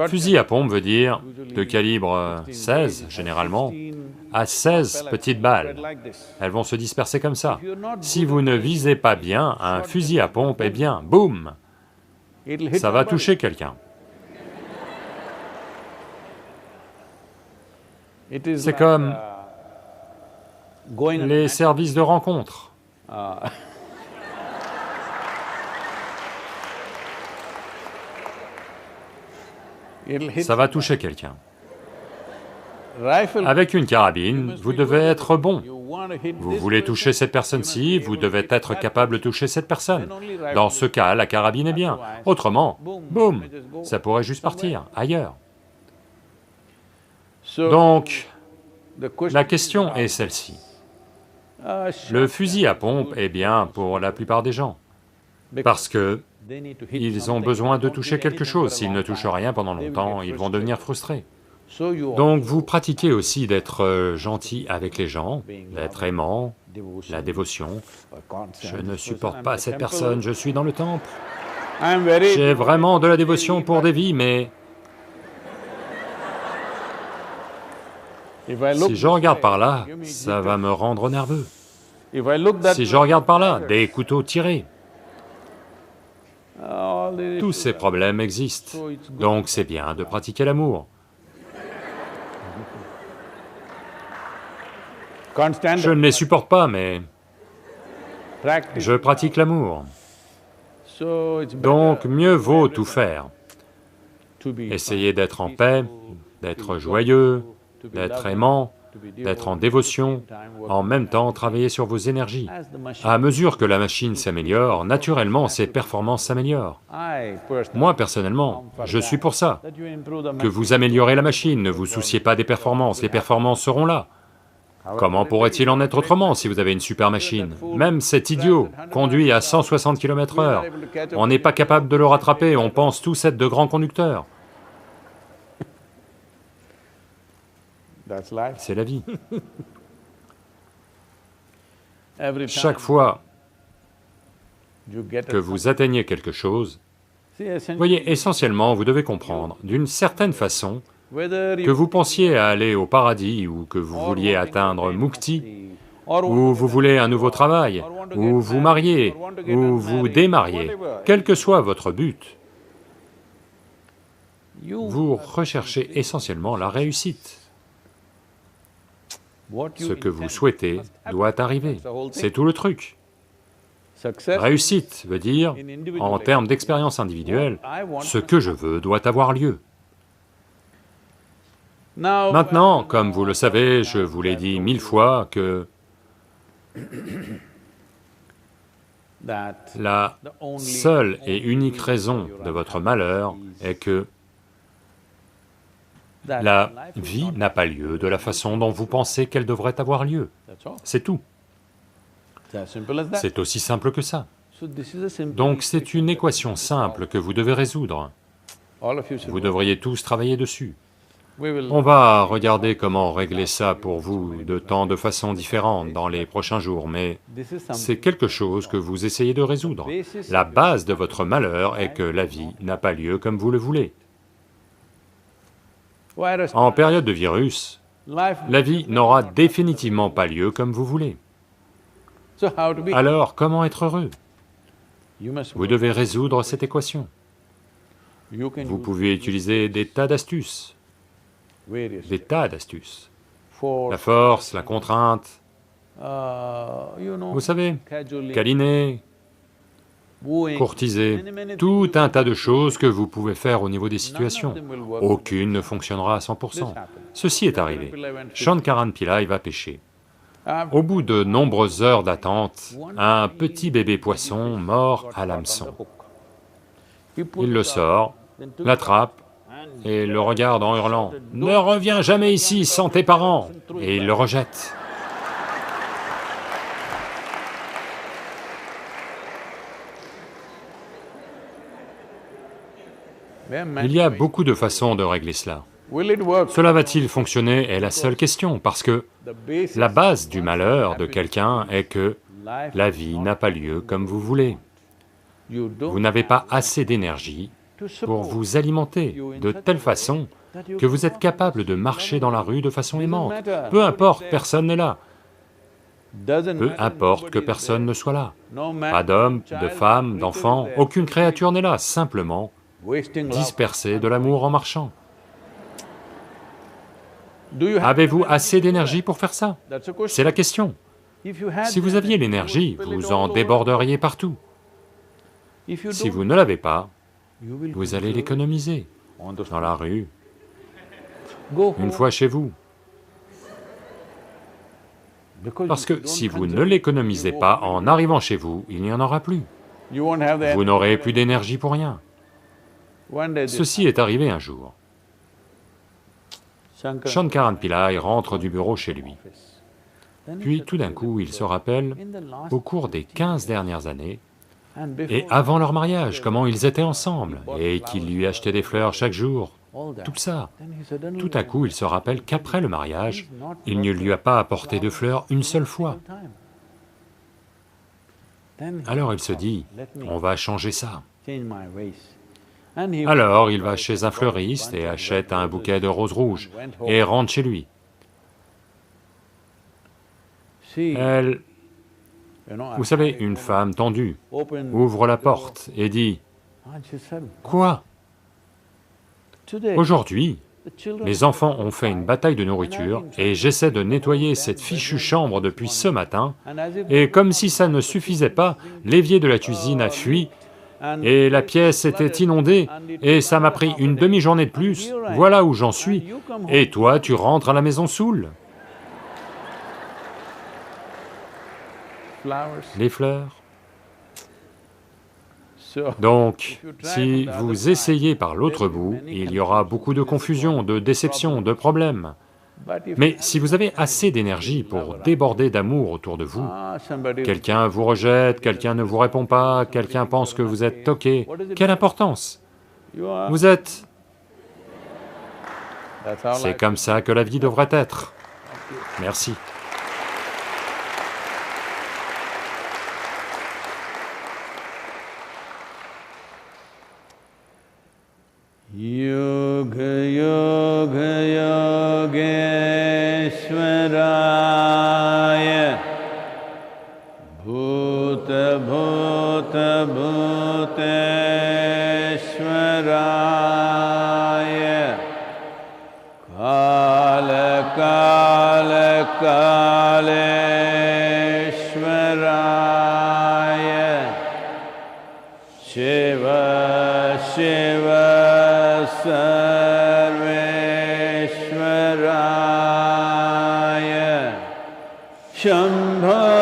Fusil à pompe veut dire de calibre 16, généralement, à 16 petites balles. Elles vont se disperser comme ça. Si vous ne visez pas bien, un fusil à pompe, eh bien, boum, ça va toucher quelqu'un. C'est comme les services de rencontre. Ça va toucher quelqu'un. Avec une carabine, vous devez être bon. Vous voulez toucher cette personne-ci, vous devez être capable de toucher cette personne. Dans ce cas, la carabine est bien. Autrement, boum, ça pourrait juste partir ailleurs. Donc, la question est celle-ci. Le fusil à pompe est bien pour la plupart des gens, parce que ils ont besoin de toucher quelque chose. S'ils ne touchent rien pendant longtemps, ils vont devenir frustrés. Donc vous pratiquez aussi d'être gentil avec les gens, d'être aimant, la dévotion. Je ne supporte pas cette personne, je suis dans le temple. J'ai vraiment de la dévotion pour des vies, mais... si je regarde par là, ça va me rendre nerveux. Si je regarde par là, des couteaux tirés. Tous ces problèmes existent, donc c'est bien de pratiquer l'amour. Je ne les supporte pas, mais je pratique l'amour. Donc mieux vaut tout faire. Essayez d'être en paix, d'être joyeux, d'être aimant, d'être en dévotion, en même temps travailler sur vos énergies. À mesure que la machine s'améliore, naturellement ses performances s'améliorent. Moi personnellement, je suis pour ça, que vous améliorez la machine, ne vous souciez pas des performances, les performances seront là. Comment pourrait-il en être autrement si vous avez une super machine? Même cet idiot conduit à 160 km/h, on n'est pas capable de le rattraper, on pense tous être de grands conducteurs. C'est la vie. Chaque fois que vous atteignez quelque chose, voyez, essentiellement, vous devez comprendre, d'une certaine façon, que vous pensiez à aller au paradis ou que vous vouliez atteindre Mukti, ou vous voulez un nouveau travail, ou vous marier, ou vous démarier, quel que soit votre but, vous recherchez essentiellement la réussite. Ce que vous souhaitez doit arriver, c'est tout le truc. Réussite veut dire, en termes d'expérience individuelle, ce que je veux doit avoir lieu. Maintenant, comme vous le savez, je vous l'ai dit 1000 fois que la seule et unique raison de votre malheur est que la vie n'a pas lieu de la façon dont vous pensez qu'elle devrait avoir lieu. C'est tout. C'est aussi simple que ça. Donc c'est une équation simple que vous devez résoudre. Vous devriez tous travailler dessus. On va regarder comment régler ça pour vous de tant de façons différentes dans les prochains jours, mais c'est quelque chose que vous essayez de résoudre. La base de votre malheur est que la vie n'a pas lieu comme vous le voulez. En période de virus, la vie n'aura définitivement pas lieu comme vous voulez. Alors, comment être heureux? Vous devez résoudre cette équation. Vous pouvez utiliser des tas d'astuces. La force, la contrainte, vous savez, câliner, courtiser, tout un tas de choses que vous pouvez faire au niveau des situations. Aucune ne fonctionnera à 100%. Ceci est arrivé. Shankaran Pillai va pêcher. Au bout de nombreuses heures d'attente, un petit bébé poisson mord à l'hameçon. Il le sort, l'attrape et le regarde en hurlant « Ne reviens jamais ici sans tes parents !» et il le rejette. Il y a beaucoup de façons de régler cela. Cela va-t-il fonctionner est la seule question, parce que la base du malheur de quelqu'un est que la vie n'a pas lieu comme vous voulez. Vous n'avez pas assez d'énergie pour vous alimenter de telle façon que vous êtes capable de marcher dans la rue de façon aimante. Peu importe, personne n'est là. Peu importe que personne ne soit là. Pas d'hommes, de femmes, d'enfants, aucune créature n'est là, simplement disperser de l'amour en marchant. Avez-vous assez d'énergie pour faire ça? C'est la question. Si vous aviez l'énergie, vous en déborderiez partout. Si vous ne l'avez pas, vous allez l'économiser dans la rue, une fois chez vous. Parce que si vous ne l'économisez pas en arrivant chez vous, il n'y en aura plus. Vous n'aurez plus d'énergie pour rien. Ceci est arrivé un jour. Shankaran Pillai rentre du bureau chez lui. Puis tout d'un coup, il se rappelle, au cours des 15 dernières années, et avant leur mariage, comment ils étaient ensemble, et qu'il lui achetait des fleurs chaque jour, tout ça. Tout à coup, il se rappelle qu'après le mariage, il ne lui a pas apporté de fleurs une seule fois. Alors il se dit, on va changer ça. Alors il va chez un fleuriste et achète un bouquet de roses rouges, et rentre chez lui. Elle, vous savez, une femme tendue, ouvre la porte et dit, « Quoi? Aujourd'hui, les enfants ont fait une bataille de nourriture et j'essaie de nettoyer cette fichue chambre depuis ce matin, et comme si ça ne suffisait pas, l'évier de la cuisine a fui, et la pièce était inondée, et ça m'a pris une demi-journée de plus, voilà où j'en suis, et toi tu rentres à la maison saoul. » Les fleurs. Donc, si vous essayez par l'autre bout, il y aura beaucoup de confusion, de déception, de problèmes. Mais si vous avez assez d'énergie pour déborder d'amour autour de vous, quelqu'un vous rejette, quelqu'un ne vous répond pas, quelqu'un pense que vous êtes toqué, quelle importance? Vous êtes... C'est comme ça que la vie devrait être. Merci. Yoga Yoga Yogeshwaraya Shiva Shiva Sarveshwaraya Shambho